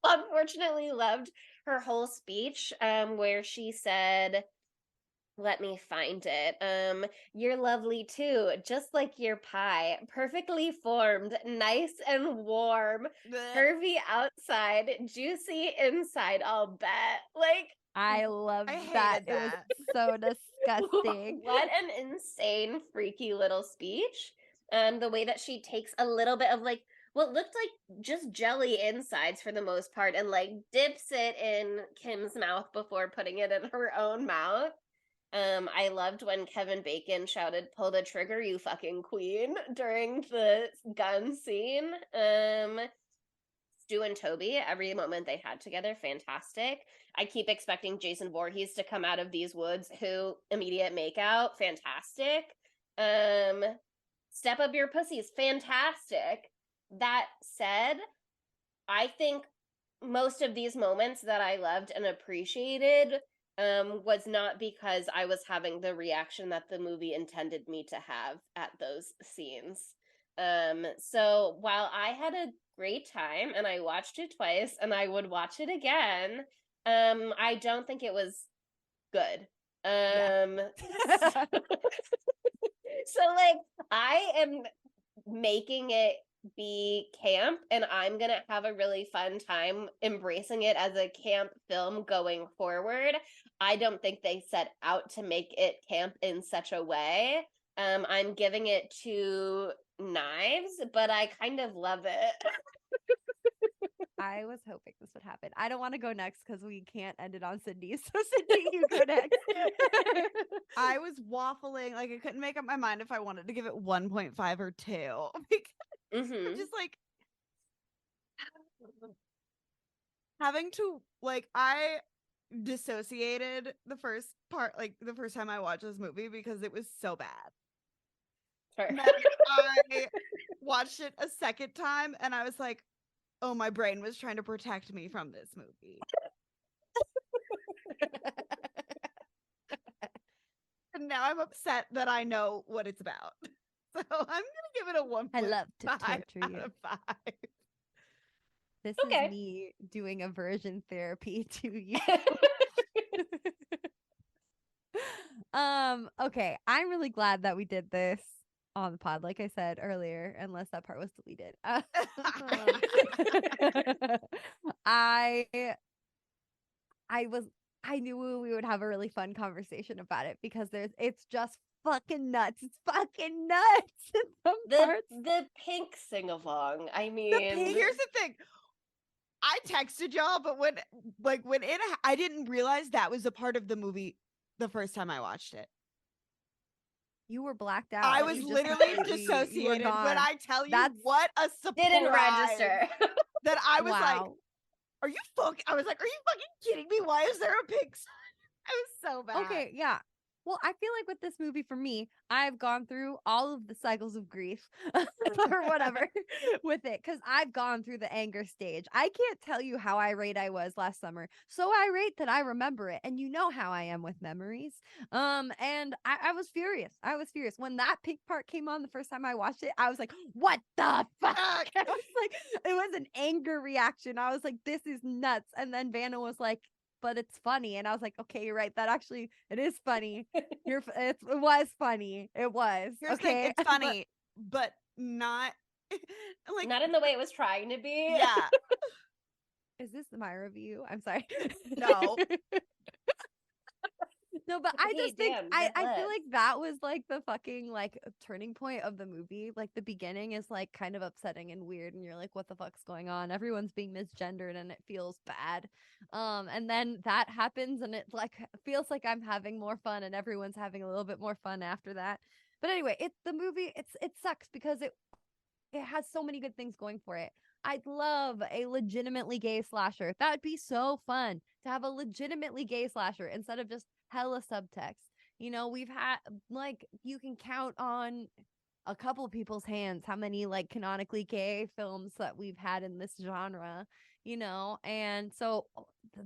[SPEAKER 4] unfortunately loved her whole speech, where she said, let me find it. You're lovely too, just like your pie. Perfectly formed, nice and warm. Curvy outside, juicy inside, I'll bet. Like,
[SPEAKER 3] I love
[SPEAKER 2] I
[SPEAKER 3] that.
[SPEAKER 2] hated
[SPEAKER 3] It was
[SPEAKER 2] that.
[SPEAKER 3] so disgusting.
[SPEAKER 4] what an insane, freaky little speech. The way that she takes a little bit of like what looked like just jelly insides for the most part and like dips it in Kim's mouth before putting it in her own mouth. I loved when Kevin Bacon shouted, pull the trigger, you fucking queen, during the gun scene. Stu and Toby, every moment they had together, fantastic. I keep expecting Jason Voorhees to come out of these woods, who immediate makeout, fantastic. Step up your pussies, fantastic. That said, I think most of these moments that I loved and appreciated was not because I was having the reaction that the movie intended me to have at those scenes. So while I had a great time and I watched it twice and I would watch it again, I don't think it was good. So like I am making it be camp and I'm gonna have a really fun time embracing it as a camp film going forward. I don't think they set out to make it camp in such a way. I'm giving it 2 knives, but I kind of love it.
[SPEAKER 3] I was hoping this would happen. I don't want to go next because we can't end it on Cindy. So Cindy, you go next.
[SPEAKER 2] I was waffling, like I couldn't make up my mind if I wanted to give it 1.5 or 2. Because I'm just like having to like I dissociated the first part, like the first time I watched this movie because it was so bad.
[SPEAKER 4] Sure.
[SPEAKER 2] And then I watched it a second time and I was like, oh, my brain was trying to protect me from this movie. And now I'm upset that I know what it's about. So I'm gonna give it a 1.5
[SPEAKER 3] I love to torture
[SPEAKER 2] out
[SPEAKER 3] you.
[SPEAKER 2] of 5.
[SPEAKER 3] This
[SPEAKER 4] Okay.
[SPEAKER 3] is me doing aversion therapy to you. Okay, I'm really glad that we did this on the pod, like I said earlier, unless that part was deleted. I knew we would have a really fun conversation about it because it's just fucking nuts. It's fucking nuts in some parts.
[SPEAKER 4] The pink sing-along. I mean,
[SPEAKER 2] Here's the thing. I texted y'all, but I didn't realize that was a part of the movie the first time I watched it.
[SPEAKER 3] You were blacked out.
[SPEAKER 2] I was literally
[SPEAKER 3] completely-
[SPEAKER 2] dissociated. When I tell you
[SPEAKER 3] That's-
[SPEAKER 2] what a surprise
[SPEAKER 4] didn't register.
[SPEAKER 2] that I was like,
[SPEAKER 3] Wow.
[SPEAKER 2] are you fucking kidding me? Why is there a pig sign? I was so bad.
[SPEAKER 3] Okay, yeah. Well, I feel like with this movie, for me, I've gone through all of the cycles of grief or whatever with it because I've gone through the anger stage. I can't tell you how irate I was last summer. So irate that I remember it. And you know how I am with memories. And I was furious. I was furious. When that pink part came on the first time I watched it, I was like, what the fuck? I was like, it was an anger reaction. I was like, this is nuts. And then Vanna was like, but it's funny. And I was like, okay, you're right. That actually, it is funny. It was funny. It was.
[SPEAKER 2] Here's the thing,
[SPEAKER 3] Okay.
[SPEAKER 2] it's funny, but not like
[SPEAKER 4] Not in the way it was trying to be.
[SPEAKER 2] yeah.
[SPEAKER 3] Is this my review? I'm sorry.
[SPEAKER 2] No.
[SPEAKER 3] No, but I
[SPEAKER 4] Hey,
[SPEAKER 3] just think
[SPEAKER 4] damn,
[SPEAKER 3] I
[SPEAKER 4] red
[SPEAKER 3] feel
[SPEAKER 4] lips.
[SPEAKER 3] like that was like the fucking like turning point of the movie. Like the beginning is like kind of upsetting and weird, and you're like, what the fuck's going on? Everyone's being misgendered and it feels bad. And then that happens and it like feels like I'm having more fun and everyone's having a little bit more fun after that. But anyway, it's the movie, it sucks because it has so many good things going for it. I'd love a legitimately gay slasher. That would be so fun to have a legitimately gay slasher instead of just hella subtext. You know, we've had like you can count on a couple of people's hands how many like canonically gay films that we've had in this genre, you know, and so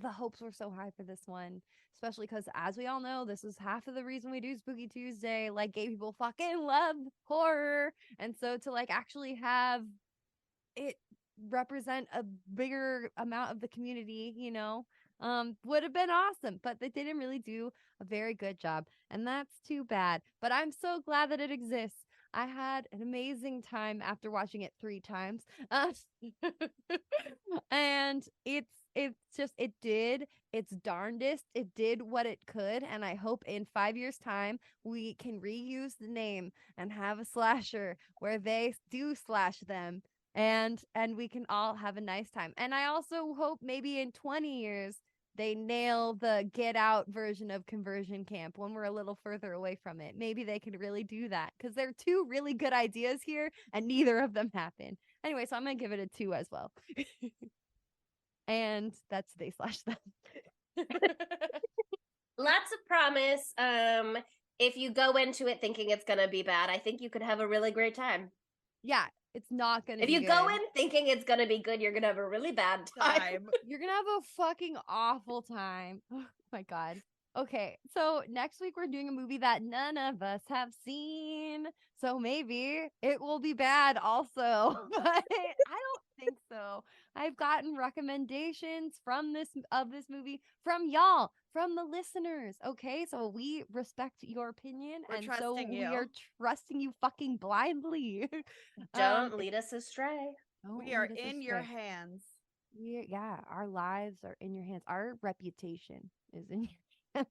[SPEAKER 3] the hopes were so high for this one, especially because as we all know, this is half of the reason we do Spooky Tuesday. Like gay people fucking love horror, and so to like actually have it represent a bigger amount of the community, you know, would have been awesome, but they didn't really do a very good job, and that's too bad. But I'm so glad that it exists. I had an amazing time after watching it 3 times. And it's just it did its darndest. It did what it could, and I hope in 5 years' time we can reuse the name and have a slasher where they do slash them, and we can all have a nice time. And I also hope maybe in 20 years they nail the Get Out version of Conversion Camp when we're a little further away from it. Maybe they could really do that because there are 2 really good ideas here and neither of them happen. Anyway, so I'm going to give it a 2 as well. And that's they slash them.
[SPEAKER 4] Lots of promise. If you go into it thinking it's gonna be bad, I think you could have a really great time.
[SPEAKER 3] Yeah, it's not going to
[SPEAKER 4] If
[SPEAKER 3] be
[SPEAKER 4] you
[SPEAKER 3] good.
[SPEAKER 4] go in thinking it's gonna be good, you're gonna have a really bad time.
[SPEAKER 3] You're gonna have a fucking awful time. Oh my god. Okay, so next week we're doing a movie that none of us have seen. So maybe it will be bad also. But I don't think so. I've gotten recommendations from this movie from y'all, from the listeners. Okay, so we respect your opinion,
[SPEAKER 2] We're
[SPEAKER 3] and so
[SPEAKER 2] trusting
[SPEAKER 3] we
[SPEAKER 2] you.
[SPEAKER 3] are trusting you fucking blindly.
[SPEAKER 4] Don't lead us astray.
[SPEAKER 3] Don't
[SPEAKER 2] We are
[SPEAKER 3] lead us
[SPEAKER 2] in your
[SPEAKER 3] astray.
[SPEAKER 2] hands.
[SPEAKER 3] Yeah, our lives are in your hands. Our reputation is in your hands.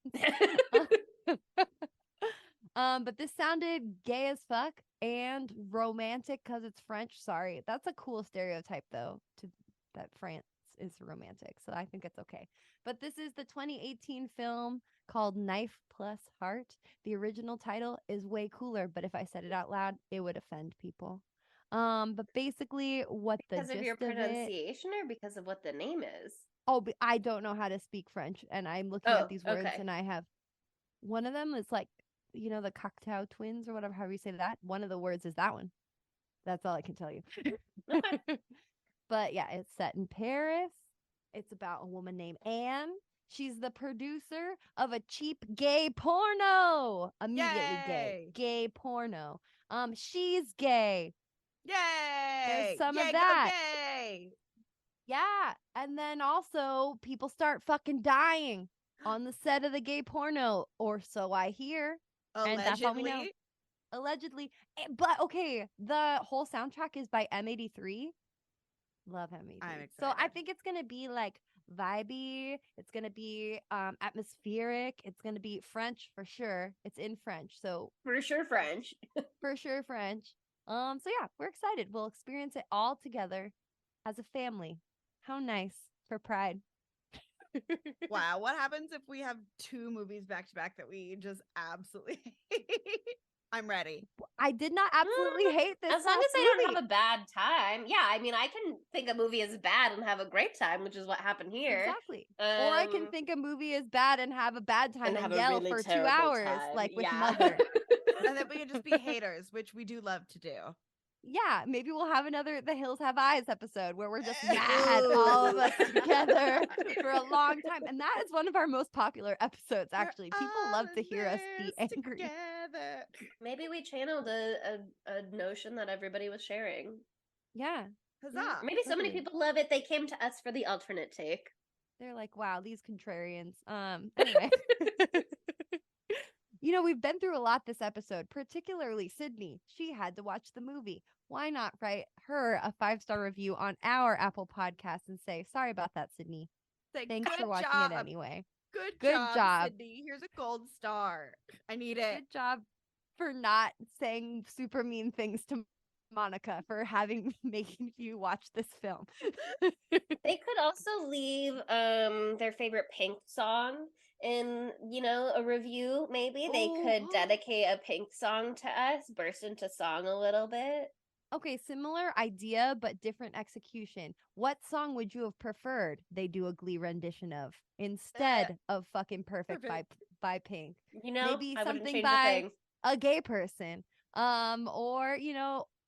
[SPEAKER 3] But this sounded gay as fuck and romantic because it's French. Sorry, that's a cool stereotype though, to that France is romantic. So I think it's okay. But this is the 2018 film called Knife Plus Heart. The original title is way cooler, but if I said it out loud, it would offend people. But basically, what the
[SPEAKER 4] Because of your
[SPEAKER 3] gist of it.
[SPEAKER 4] pronunciation or because of what the name is?
[SPEAKER 3] Oh, but I don't know how to speak French, and I'm looking
[SPEAKER 4] Oh,
[SPEAKER 3] at these words,
[SPEAKER 4] okay.
[SPEAKER 3] and I have one of them is like, you know, the Cocteau twins or whatever, however you say that. One of the words is that one. That's all I can tell you.
[SPEAKER 4] Okay.
[SPEAKER 3] But yeah, it's set in Paris. It's about a woman named Anne. She's the producer of a cheap gay porno. Immediately gay.
[SPEAKER 2] Yay!
[SPEAKER 3] Gay porno. She's gay.
[SPEAKER 2] Yay!
[SPEAKER 3] There's some
[SPEAKER 2] Yay,
[SPEAKER 3] of
[SPEAKER 2] go
[SPEAKER 3] that.
[SPEAKER 2] gay!
[SPEAKER 3] Yeah. And then also people start fucking dying on the set of the gay porno, or so I hear. And that's all we know.
[SPEAKER 2] Allegedly.
[SPEAKER 3] Allegedly. But okay, the whole soundtrack is by M83. Love M83.
[SPEAKER 2] I'm
[SPEAKER 3] So I
[SPEAKER 2] excited.
[SPEAKER 3] think it's gonna be like vibey. It's gonna be atmospheric. It's gonna be French for sure. It's in French. So
[SPEAKER 4] For sure, French.
[SPEAKER 3] for sure French. So yeah, we're excited. We'll experience it all together as a family. How nice for Pride.
[SPEAKER 2] Wow, what happens if we have 2 movies back to back that we just absolutely hate? I'm ready.
[SPEAKER 3] I did not absolutely hate this.
[SPEAKER 4] As long as
[SPEAKER 3] last
[SPEAKER 4] I
[SPEAKER 3] movie.
[SPEAKER 4] don't have a bad time. Yeah, I mean, I can think a movie is bad and have a great time, which is what happened here.
[SPEAKER 3] Exactly. Or I can think a movie is bad and have a bad time and
[SPEAKER 4] have a
[SPEAKER 3] yell
[SPEAKER 4] really
[SPEAKER 3] for 2
[SPEAKER 4] terrible
[SPEAKER 3] hours,
[SPEAKER 4] time.
[SPEAKER 3] like with
[SPEAKER 4] Yeah.
[SPEAKER 3] Mother.
[SPEAKER 2] And then we can just be haters, which we do love to do.
[SPEAKER 3] Yeah, maybe we'll have another The Hills Have Eyes episode where we're just mad, all of us together for a long time. And that is one of our most popular episodes, actually. People love to hear us be angry.
[SPEAKER 2] Together.
[SPEAKER 4] Maybe we channeled a notion that everybody was sharing.
[SPEAKER 3] Yeah.
[SPEAKER 2] Huzzah.
[SPEAKER 4] Maybe so many
[SPEAKER 3] Totally.
[SPEAKER 4] people love it, they came to us for the alternate take.
[SPEAKER 3] They're like, wow, these contrarians. Anyway. You know, we've been through a lot this episode, particularly Sydney. She had to watch the movie. Why not write her a 5-star review on our Apple podcast and say, sorry about that, Sydney.
[SPEAKER 2] Say,
[SPEAKER 3] Thanks for
[SPEAKER 2] "Good
[SPEAKER 3] watching
[SPEAKER 2] job.
[SPEAKER 3] it anyway.
[SPEAKER 2] Good
[SPEAKER 3] Good job.
[SPEAKER 2] Sydney. Here's a gold star. I need it.
[SPEAKER 3] Good job for not saying super mean things to Monica for making you watch this film.
[SPEAKER 4] They could also leave their favorite Pink song in, a review, maybe. They could dedicate a Pink song to us, burst into song a little bit.
[SPEAKER 3] Okay, similar idea, but different execution. What song would you have preferred they do a Glee rendition of instead of fucking Perfect, by Pink? Maybe
[SPEAKER 4] I wouldn't
[SPEAKER 3] something
[SPEAKER 4] change a
[SPEAKER 3] by
[SPEAKER 4] thing.
[SPEAKER 3] a gay person, or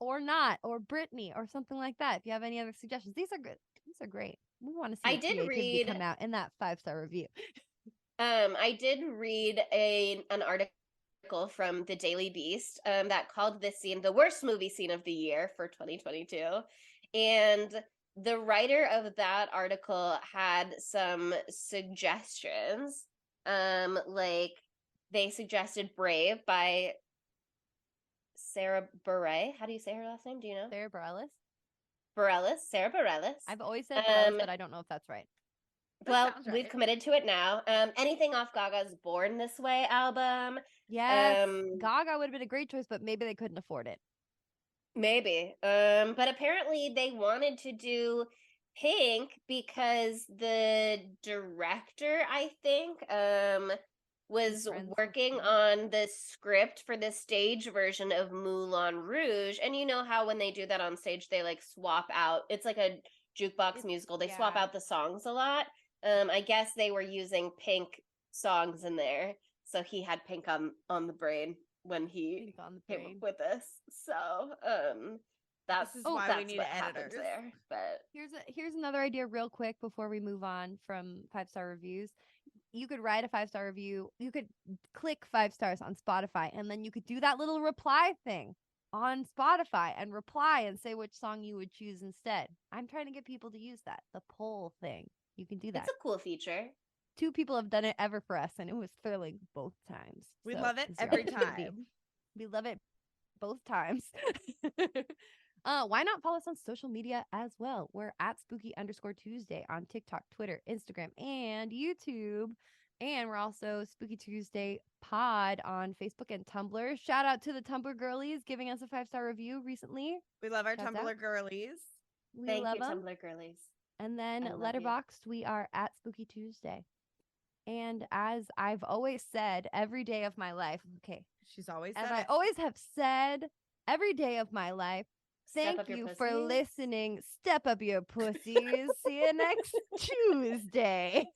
[SPEAKER 3] or not, or Britney, or something like that. If you have any other suggestions, these are good. These are great. We want to see
[SPEAKER 4] I
[SPEAKER 3] the
[SPEAKER 4] did
[SPEAKER 3] creativity
[SPEAKER 4] read-
[SPEAKER 3] come out in that 5-star review.
[SPEAKER 4] I did read an article from the Daily Beast that called this scene the worst movie scene of the year for 2022. And the writer of that article had some suggestions. Like they suggested Brave by Sarah Bareilles. How do you say her last name? Do you know?
[SPEAKER 3] Sarah Bareilles.
[SPEAKER 4] Sarah Bareilles.
[SPEAKER 3] I've always said Bareilles, but I don't know if that's right.
[SPEAKER 4] Well, we've committed to it now. Anything off Gaga's Born This Way album.
[SPEAKER 3] Yes, Gaga would have been a great choice, but maybe they couldn't afford it.
[SPEAKER 4] Maybe. But apparently they wanted to do Pink because the director, I think, was working on the script for the stage version of Moulin Rouge. And you know how when they do that on stage, they like swap out. It's like a jukebox musical. They swap out the songs a lot. I guess they were using Pink songs in there. So he had Pink on the brain when he came up with this. So that's
[SPEAKER 2] why we need
[SPEAKER 4] what
[SPEAKER 2] editors
[SPEAKER 4] happens there. But
[SPEAKER 3] here's another idea real quick before we move on from 5-star reviews. You could write a 5-star review. You could click 5 stars on Spotify, and then you could do that little reply thing on Spotify and reply and say which song you would choose instead. I'm trying to get people to use that. The poll thing. You can do that.
[SPEAKER 4] It's a cool feature.
[SPEAKER 3] 2 people have done it ever for us, and it was thrilling both times.
[SPEAKER 2] We love it every time.
[SPEAKER 3] We love it both times. Why not follow us on social media as well? We're at spooky_Tuesday on TikTok, Twitter, Instagram, and YouTube. And we're also Spooky Tuesday Pod on Facebook and Tumblr. Shout out to the Tumblr girlies giving us a 5-star review recently.
[SPEAKER 2] We love our
[SPEAKER 3] Shouts
[SPEAKER 2] Tumblr
[SPEAKER 3] out.
[SPEAKER 2] girlies.
[SPEAKER 4] Thank
[SPEAKER 3] love
[SPEAKER 4] you,
[SPEAKER 3] them.
[SPEAKER 4] Tumblr girlies.
[SPEAKER 3] And then Letterboxd, we are at Spooky Tuesday. And as I've always said, every day of my life, okay.
[SPEAKER 2] She's always
[SPEAKER 3] As
[SPEAKER 2] said
[SPEAKER 3] I
[SPEAKER 2] it.
[SPEAKER 3] always have said, every day of my life,
[SPEAKER 4] Step
[SPEAKER 3] thank
[SPEAKER 4] up your
[SPEAKER 3] you for
[SPEAKER 4] pussies.
[SPEAKER 3] listening. Step up your pussies. See you next Tuesday.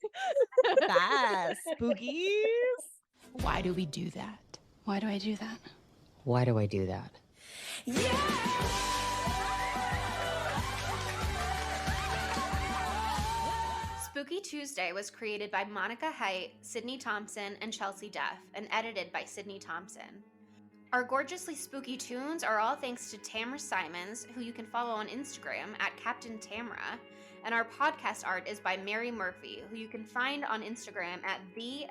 [SPEAKER 2] Bye, spookies.
[SPEAKER 5] Why do we do that? Why do I do that?
[SPEAKER 6] Why do I do that?
[SPEAKER 7] Spooky Tuesday was created by Monica Haidt, Sydney Thompson, and Chelsea Duff, and edited by Sydney Thompson. Our gorgeously spooky tunes are all thanks to Tamra Simons, who you can follow on Instagram at Captain Tamra, and our podcast art is by Mary Murphy, who you can find on Instagram at _the_moon_omg.